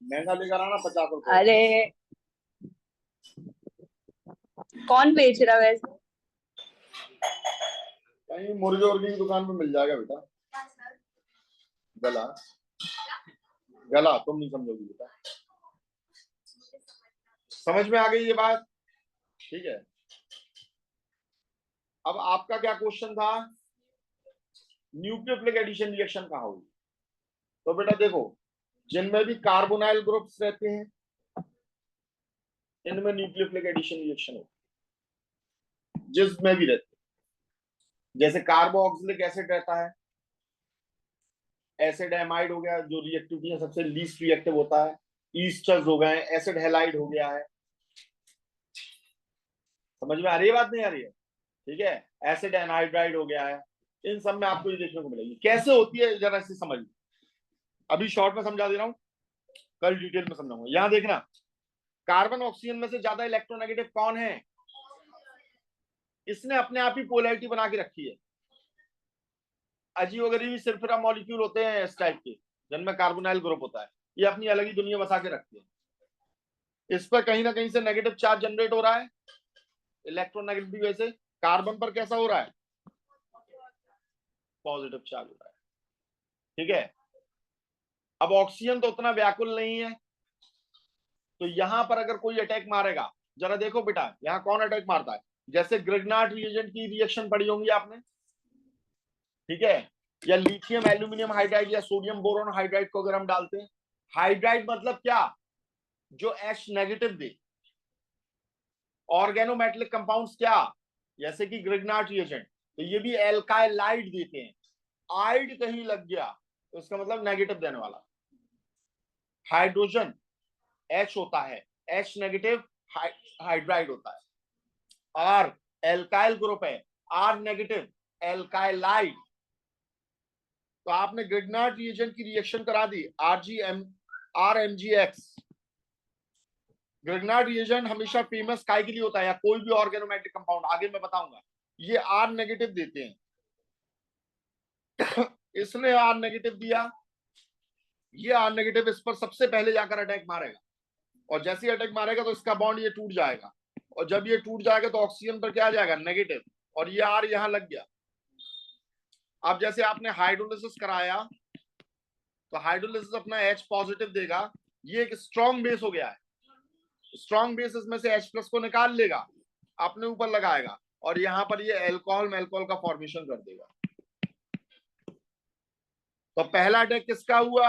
महंगा लेकर आना 50 रुपए। अरे कौन बेच रहा वैसे? कहीं मुर्गे उर्गे की दुकान पे मिल जाएगा बेटा। गला गला तुम नहीं समझोगी बेटा। समझ में आ गई ये बात? ठीक है, अब आपका क्या क्वेश्चन था? न्यूक्लियोफिलिक एडिशन रिएक्शन कहाँ होगी? तो बेटा देखो, जिनमें भी कार्बोनाइल ग्रुप्स रहते हैं इनमें न्यूक्लियोफिलिक एडिशन रिएक्शन होगी। जिसमें भी रहते हैं, जैसे कार्बोक्सिलिक एसिड रहता है, एसिड एमाइड हो गया जो रिएक्टिविटी में सबसे लीस्ट रिएक्टिव होता है, ईस्टर्स हो गए, एसिड हैलाइड हो गया है। समझ में आ रही है बात? नहीं आ रही है? ठीक है, एसिड एनहाइड्राइड हो गया है। इन सब में आपको ये देखने को मिलेगी। कैसे होती है जरा से समझ, अभी शॉर्ट में समझा दे रहा हूं, कल डिटेल में समझाऊंगा। यहां देखना, कार्बन ऑक्सीजन में से ज्यादा इलेक्ट्रोनेगेटिव कौन है? इसने अपने आप ही पोलैरिटी बना के रखी है। अजीबोगरीब सिरफिरा मॉलिक्यूल होते हैं इस टाइप के, जिनमें कार्बोनाइल ग्रुप होता है, ये अपनी अलग ही दुनिया बसा के रखते हैं। इस पर कहीं ना कहीं से नेगेटिव चार्ज जनरेट हो रहा है, इलेक्ट्रोनेगेटिव वैसे। कार्बन पर कैसा हो रहा है? पॉजिटिव चार्ज हो रहा है। ठीक है, अब ऑक्सीजन तो उतना व्याकुल नहीं है, तो यहां पर अगर कोई अटैक मारेगा, जरा देखो बेटा यहां कौन अटैक मारता है। जैसे ग्रिग्नार्ड रिएजेंट की रिएक्शन पढ़ी होंगी आपने, ठीक है, या लिथियम एल्यूमिनियम हाइड्राइड या सोडियम बोरोन हाइड्राइड को अगर हम डालते हैं, हाइड्राइड मतलब क्या? जो H नेगेटिव दे। ऑर्गेनोमेटेलिक कंपाउंड्स क्या? जैसे कि ग्रिग्नार्ड रिएजेंट, तो ये भी एल्काइलाइड देते हैं। आइड कहीं लग गया तो इसका मतलब नेगेटिव देने वाला। हाइड्रोजन H होता है, H नेगेटिव हाइड्राइड होता है। R एल्काइल ग्रुप है, R नेगेटिव एल्काइलाइड। तो आपने ग्रिग्नार्ड रिएजेंट की रिएक्शन करा दी, RMgX। ग्रिग्नार्ड रिएजेंट हमेशा फेमस काय के लिए होता है, या कोई भी ऑर्गेनोमेटिक कंपाउंड, आगे मैं बताऊंगा। ये R नेगेटिव देते हैं। इसने R नेगेटिव दिया, ये R नेगेटिव इस पर सबसे पहले जाकर अटैक मारेगा, और जैसे ही अटैक मारेगा तो इसका बॉन्ड ये टूट जाएगा, और जब ये टूट जाएगा तो ऑक्सीजन पर क्या आ जाएगा? नेगेटिव, और ये R यहां लग गया। अब जैसे आपने हाइड्रोलिसिस कराया तो हाइड्रोलिसिस अपना H पॉजिटिव देगा, ये एक स्ट्रॉन्ग बेस हो गया है। स्ट्रॉन्ग बेस इसमें से H प्लस को निकाल लेगा, अपने ऊपर लगाएगा, और यहां पर ये अल्कोहल मेल्कोहल का फॉर्मेशन कर देगा। तो पहला अटैक किसका हुआ?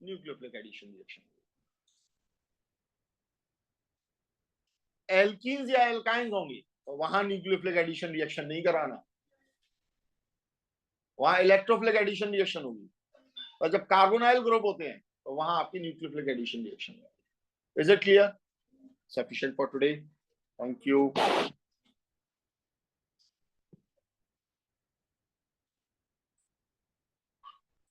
Nucleophilic addition reaction. एल्कीन्स या एल्काइंस होंगी तो वहां न्यूक्लियोफिलिक एडिशन रिएक्शन नहीं कराना, वहां इलेक्ट्रोफिलिक एडिशन रिएक्शन होगी। और जब कार्बोनाइल ग्रुप होते हैं तो वहां आपकी न्यूक्लियोफिलिक एडिशन रिएक्शन होगी। Is it clear? Sufficient for today. Thank you.